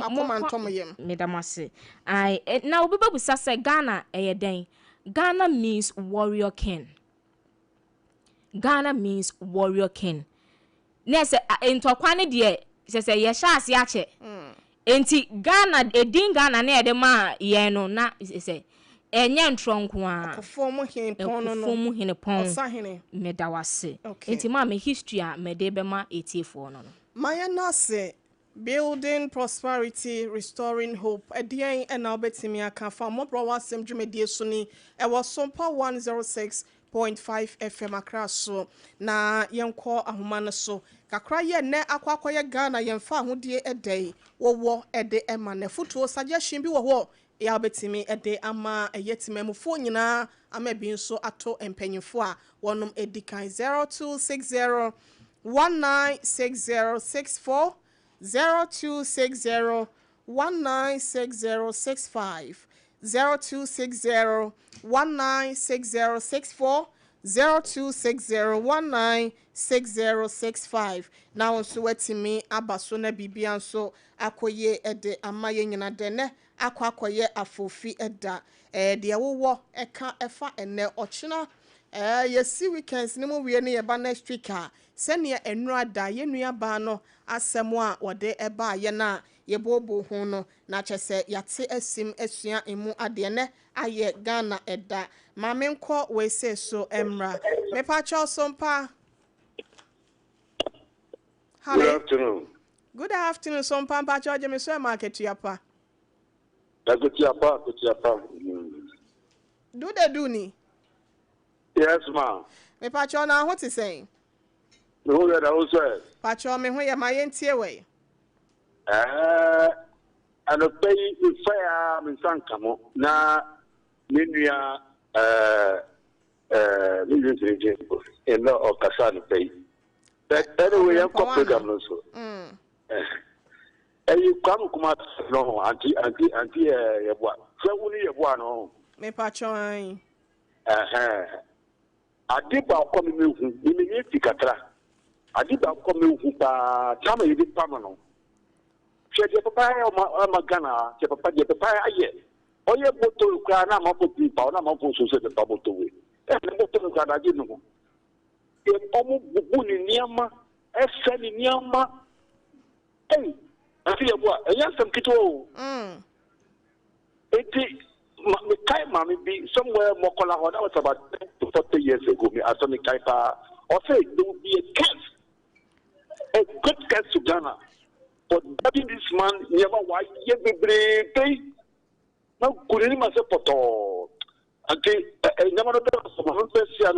akomantom yem medamase ai na obibabu say Ghana den Ghana means warrior king. Ghana means warrior king. Nese entokwane de se ye sha ase ache enti Ghana edin Ghana na ede ma ye no na se Enya ntronko a. Kofomu hene pon no. Kofomu hene pon. Osa hene. Medawase. Okay. Enti ma me history a mede bema etiefo no. Maya Nase, building prosperity, restoring hope. Edian and Albetimi Akafa, Mọ́borọ̀ Asem Dwumadie so ni. Ewo Sompa 106.5 FM across so. Na yenko ahoma no so. Kakra ye ne akwakoye Ghana yemfa ahodie edai. Wo ede ema ne futuo suggestion bi wo ho. Ya Albetimi ede ama eyetimemufo nyina ama bi nso ato empanyifo a wonom edikan 0260 196064 0260 196065 0260 196064 0260 196065 now nso watimi abaso na bibia nso akoye ede amaye nyina de ne akwakoye afofi eda de wowo eka efa ene ochina yesi weekends ni mu wie ne yeba next week a sene enura da ye nua ba no asem a wode eba ye na ye bobo ho no na kyese yate asim asua emu ade ne aye Ghana eda ma menko we se so emra me pa cho Sompa. Good afternoon. Good afternoon Sompa pa cho je me so market yapa. Good yapa. Do they do ni? Yes, ma'am. Me pa cho na what is saying? No, that also. Pacho me ho ye ma ye ntie we. And pay fire in Sankamo. Na Minua in the Ocasan pay. But anyway, I'm coming also. And you come no, Auntie Yeboaa. So only Yeboaa no. Me pacho ai. Adiba come me hu, me tikatra. Adiba come hu pa chama yidi pamano. Che de papa o magana, che papa de papa aye. Oye boto kra na mapopi pa na mapo so se de paboto we. E boto kra na di no. E omo bubu ni niama, e se ni niama. Ei, Auntie Yeboaa, eya sem kito. Eti me kai mami be somewhere Mokola that was about 40 years ago. Me Anthony Kaipa or say there will be a good curse to Ghana. But having this man never why ye be brave. Now couldn't myself poto. Okay, never know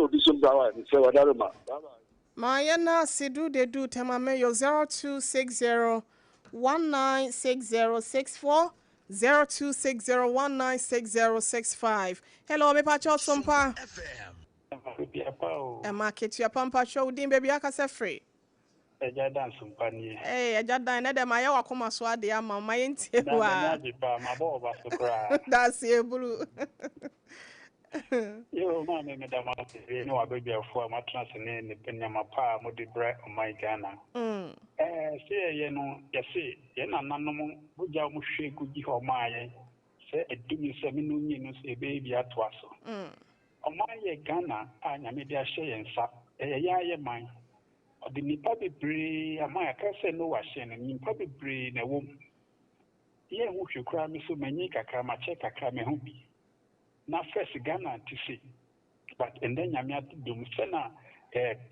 this one and say what other man. Mayana Sidu de do temame yo 0260 196064 0260196065. Hello, me pacho Sompa. Market your pampa show din baby akase free. Eja dan Sompa ni. Eja dan na dem aye wakoma so ade ama ma yentie wa. Mabọ so kra. That's ye blue. Yo ma me da ma se ni wa baby afọ ma transne ne penyama pa mo de bra o my Ghana. Se ye no ye se ye na nanom buja mo hwe gugi ho ma ye. Se edumi se me no nyi no se baby atwa so. O ma ye Ghana anya me de ahye ye nsa. Ya ye man. O de nipa bebre ama ya ka se no wa hye no nipa bebre na wo. Ye hu hwe kra me so manyi kakra ma che kakra me hu bi. Na first Ghana to see, but and then Yamia Dum Sena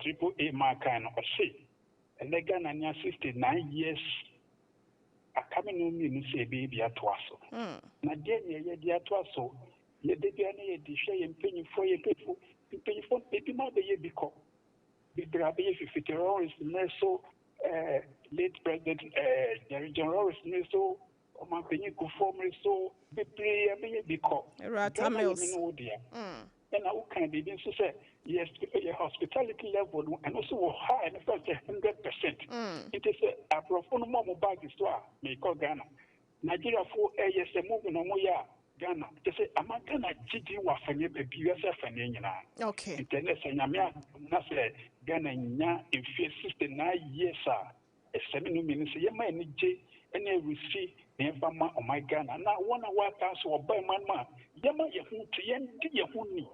triple A mark and or say, and the Ghana 69 years are coming on me and say baby at Wasso. Nadia, ye at Wasso, ye did any dishay and penny for your people, pay for baby mother ye because the Brabe if it is so late President Jerry General is so. My penny could form so be play because Ratamils. And I can be so say yes, hospitality level and also high and 100%. It is a profound mobile bag is to make Ghana. Nigeria for a yes, a moving on Moya Ghana. They say, I'm not gonna GD was a USF and Yena. Okay. Internet and Yamia Nasa Ghana in 69 years, a 7 minutes, Yama and J. And then we see never ma on my Ghana. Now, 1 hour pass or by man, Yama Yahu to Yendi Yahuni.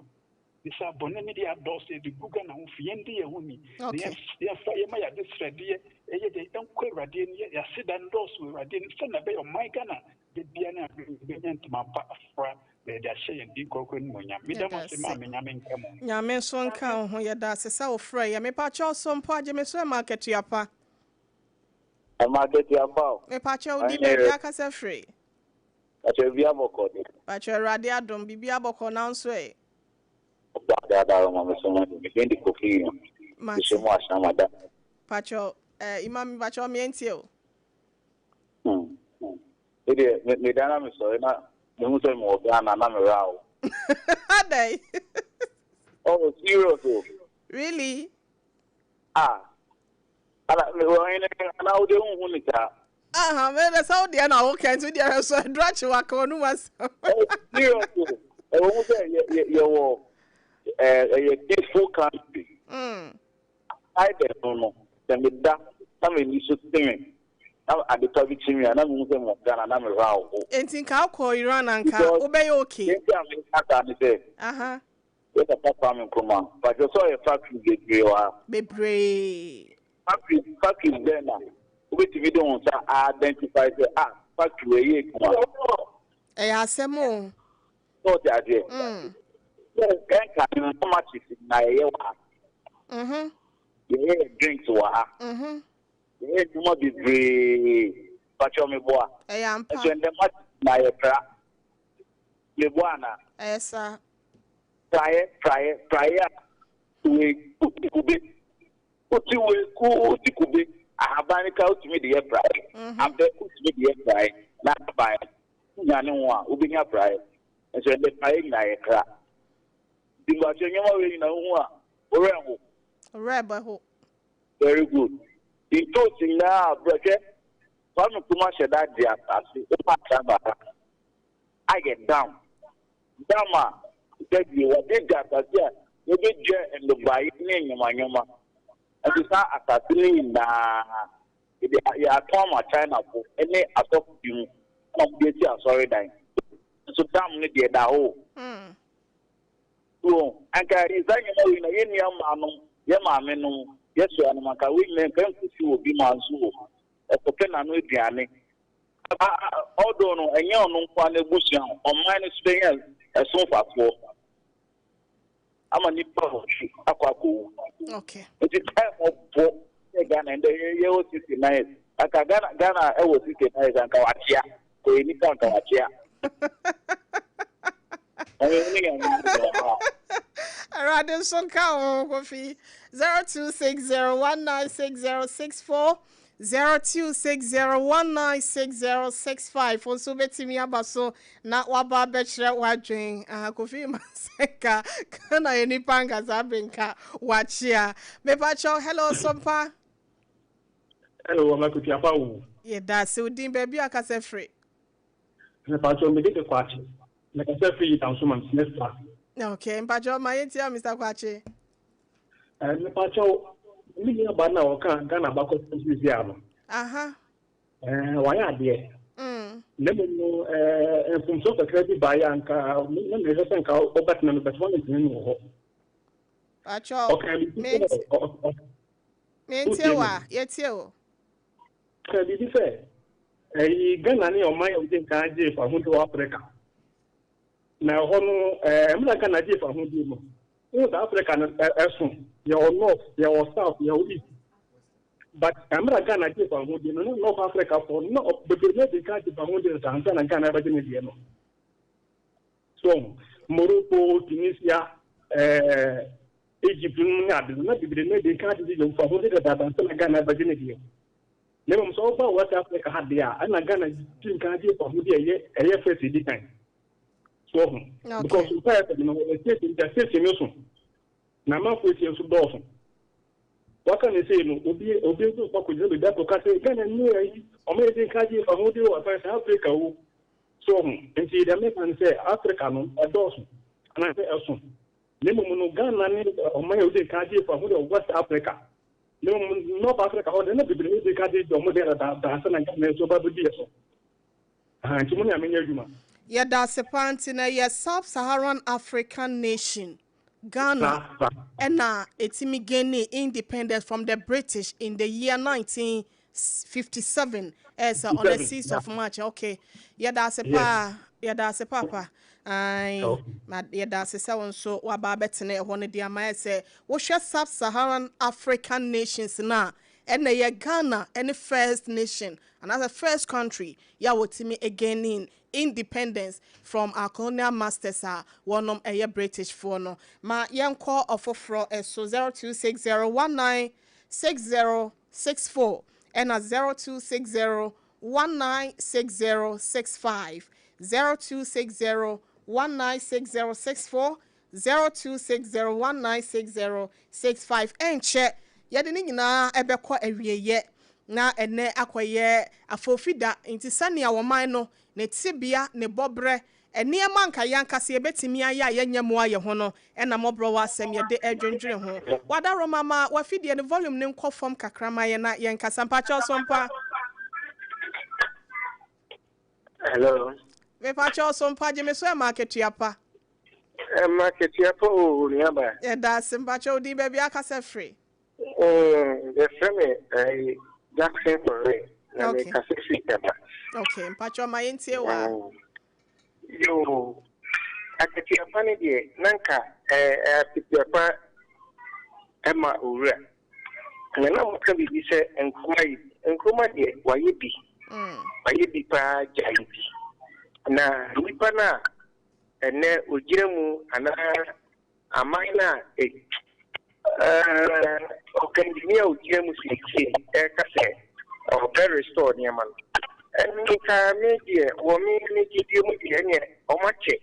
This are Bonamidi Ados, the Google and Yendi Yahuni. Yes, Yama, this ready, they don't quit Radin, Yasid and Dos will Radin, send a bay on my Ghana, the Biana, to my de ahye yen di kokko ni mo nyam. Me dem se ma me nyame nkam. Nyame so nka ho ye da se sa wo frɛ ye me pa cho Sompa agye me so market yapa. Market Apam. Me pa cho di be bia ka se free. Ache bia boko de. Pa cho Awurade adom bibia bɔkɔ na nso e. Dadaa ma me so ma me kendi kofi. Mate. Se mo ashamada. Pa cho imam pa cho me entie o. Ede me dana me so na me hu se mo Ghana na me ra o. Adai. Oh, serious o. Really? Ala me wo ene na o de hu ni ta. Me the Saudi na wo kan to dia so drachi wa ka onu mas. Serious o. E wo se ye wo a peaceful country. I don't know. Then me da na me ni so timi. Na ade to bi chimi na me hu se mo Ghana na me ra o. Enti nka ko Iran anka obey okay. Enti am aka ni se. We ka papa me kuma. But you saw a factory get wa. Bebre. Factory there na. We TV don say identify say factory ye kuma. Asem o. So that there. Kan kan no much is na ye wa. Ye drinks wa. Ye no be very pacho me boa. Ampa. So dem much na ye pra. Me boa na. Esa. Prayer. We kube. Ahabanika utimi de prayer. Ambe utimi de prayer. Na prayer. Nyane wa ubinya prayer. So dem prayer na ye kra. Dimba chenyama we na hu a. Oreba ho. Very good. In toasting now, brother. One kuma sheda dia asi. O pa I get down. Dama. That you what did that you did and the buy name nyama. And you sa assassinating na ya Tom China for any atop you sorry dying. So damn ni da ho. So anka is that you know in ya maame no yesu anamaka we men kan kusi obi manso e kope na no aduane odo no enye ono nkwa na ebusia o man is being so fafo ama ni pa akwako okay it is time of Ghana and ye o 69 aka Ghana e wo 69 anka wachia ko ni kan ka wachia Radin Sonka Kofi 0260196064 0260196065 also betimi abaso na waba bechre wadwen Kofi Maseka kana eni panga zabinka wachia mepacho hello Sompa. Hello Makuti Apawu. Ye da se udin baby akase free mepacho me de kwachi na kase free tansuman semester. Okay, mpacho mayetia Mr. Kwachi. Mepacho mi ya bana oka Ghana bako sisi ano. Wanya de. Lemo no funso ka credit buy anka no me so senka obat na me betwa ntini no ho. Pacho. Okay. Mentie wa, yetie o. Ka bi fe. Ghana ni o man o tin kan je fa hundo Africa. Na hono mna Ghana je fa hundo mo. South Africa no esun, your north, your south, your east. But mna Ghana je fa hundo no North Africa for no but they dey ka je fa hundo Tanzania Ghana ba je ne die no. So Morocco, Tunisia, Egypt na bibre ne dey ka je fa hundo Tanzania Ghana ba je ne die. Lemo so ba West Africa ha dia ana Ghana tin ka je fa hundo eye first di time. So, because you pay the state in the state mission. Nama for you to do. What can you say? No, Obi to talk with you that because Ghana knew amazing country for who do affairs Africa. So, and see the American say Africa no a dozen. And I say also. Nemo no Ghana or my country for who do West Africa. No North Africa or the never be the country of Modena that and Ghana so bad be so. And Timon, I mean, you. Yada sepantina ye sub-Saharan African nation Ghana and etimi gain independence from the British in the year 1957 as on the 6th of March. Okay, yada sepa papa ai ma yɛda ase sɛ wo nso waba bɛtena ɛhɔ no de ama sɛ wohwɛ sub-Saharan African nations na ɛna yɛ Ghana any first nation another first country ya wotimi gaining independence from our colonial masters wonom British for no ma yɛnkɔ ɔfoforɔ so 0260196064 ɛna 0260196065 0260196064 0260196065 enche yɛde ne nyinaa ɛbɛkɔ awieyɛ na ene akoye afofida nti sane a woman no ne tibia ne bobre enema nka yankase ebetimi aya yenya mu aye ho no ena Mọ́borọ́ Asem yɛde adwendwene ho wada romama wafidie ne volume ne nkɔ fam kakrama ye na yenkasa mpacho Sompa. Hello. Me pacho Sompa je me so e market yapa. Market yapa o niaba. E da simpacho di baby akasa free. The friend Jackson for me. Na me kase free yapa. Okay, mpacho ma yentie wa. Yo akati yapa ne de nanka akati yapa ema owura. Na mo ka bi se enkoma de waye bi. Waye bi pa jai bi. Na nipa na ene ojiremu ana amaina engineer ojiremu sike kase o better restore ni amal en ka media wo mi ni gidi mu die ne o mache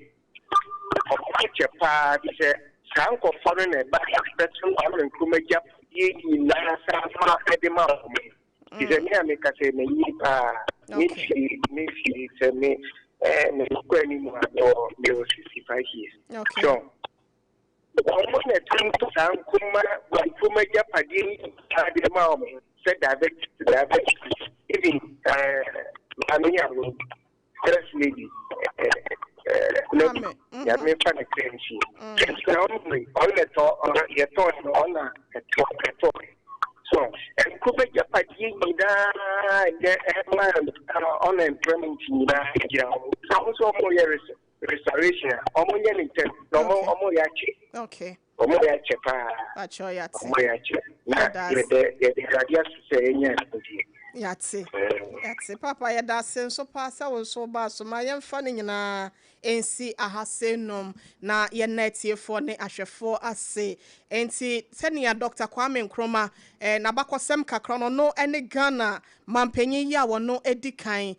pa bi se sanko foro na ba betu aro nkuma ja ye ni na sa ma edema o mi ise ni ameka se me yi pa mi se me and anymore or 65 years. Okay. So, almost a time to sound Kuma, when Kuma Japadi had the mom said that even Amia, first lady, Yami Panacrenci. Only on the talk on your thought on a talk. So, and Kuma Japadi on employment in also more restoration. Okay. Yatse papa yɛda ase nso pa sa wo nso ba so ma yɛmfa ne nyinaa ensi ahasenom na yɛnatiefo ne ahwɛfo ase enti sɛnea Dr. Kwame Nkrumah na bakɔsɛm kakra no ene Ghana mampanyin ya wono edikan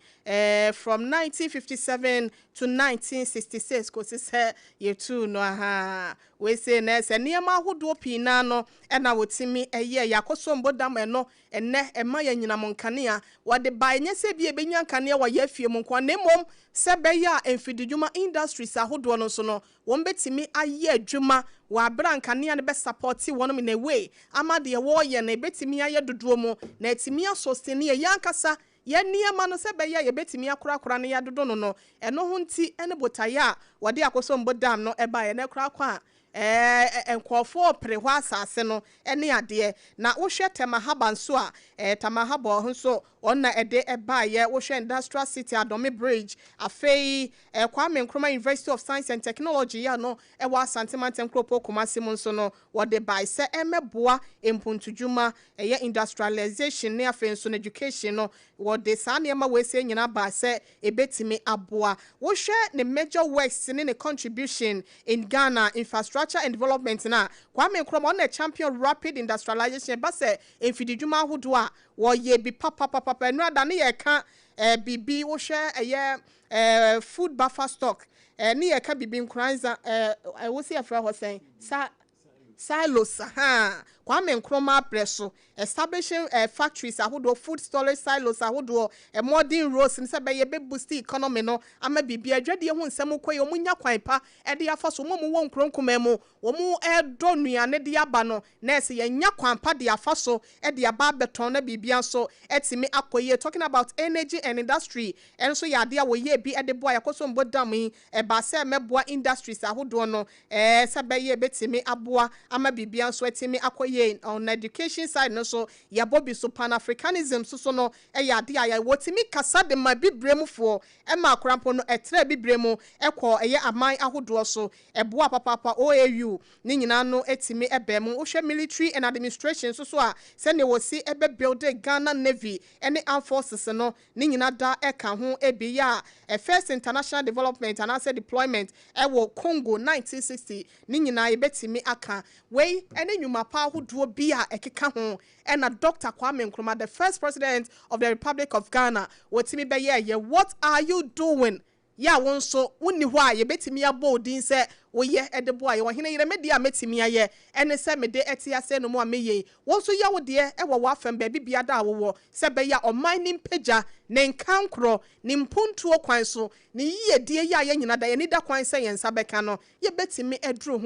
from 1957 to 1966 ko sɛ yetu no aha we say na sɛ niema ahodo pina no na wotimi yakosombo dam no ene ema ya nyinam nkanea wade ba nye se bia benya nkanea wa yafie mu nkwa nemom se beya enfididwuma industries ahodo no so no won betimi aye adwuma wa bra nkanea ne be support won in a way ama de wo ye na betimi aye dodo mu na etimi asostene ye yankasa ye niema no se beya ye betimi akora ne ya dodo no eno ho nti ene botaya wade akosombo dam no eba ye na kora kwa enkofo prehwa asase no ene ade na wohwe temahaba nso a temahaba ho nso onna ede ebaye wohwe industrial city Adome bridge afei Kwame Nkrumah University of Science and Technology ya no ewa Santimantem Kropo Kumasi mu nso no wode bai se emeboa empuntudwuma industrialization ne afei nso education no wode sanema we se nyina ba se ebetimi aboa wohwe ne major works ne contribution in Ghana infrastructure and development na Kwame Nkrumah on a champion rapid industrialization ba se enfididwuma ahodo a wo ye bi papa no ada ne ye ka bibi wo hwe food buffer stock ne ye ka bibi nkranza wo se afra ho sen silos Kwame Nkrumah presso establishing factories ahodo food storage silos ahodo modern roads nse be ye be boost economy no ama bibia adwade ho nsem koye omunya kwan pa e de afaso mo wo nkronkoma mu wo mu edo nuane de aba no na ese ye nya kwan pa de afaso e de aba beton na bibia so etimi akoye talking about energy and industry enso ya de wo ye bi e de boa yakoso mbodam yi e ba se meboa industries ahodo no se be ye betimi aboa ama bibia so etimi akoye ye on education side no so yabobi so pan-africanism so no ade aya wotimi kasa de ma bibremu fo ma akrampo no etre bibremu ekọ aman ahodo so eboa papa OAU ni nyina no etimi ebemu wo hwe military and administration so a se ne wosi ebe build Ghana Navy any armed forces no ni nyina da eka ho ebi ya first international development and asset deployment ewo Congo 1960 ni nyina ebetimi aka we ene nyuma pa ahodo bi a ekeka ho na Dr. Kwame Nkrumah, the first president of the Republic of Ghana, wotimi be ye what are you doing? Ya won so wonni ho a ye betimi abo din se wo ye edebo a ye wo hene yere media metimi aye ene se mede etiase no mo ameye won so ya wo de e wo afem ba bibia da wo se be ya oman nim pagya ne nkankro ne mpuntuo kwan so ne yie die ya ye nyina da ye ni da kwan se ye nsa beka no ye betimi eduru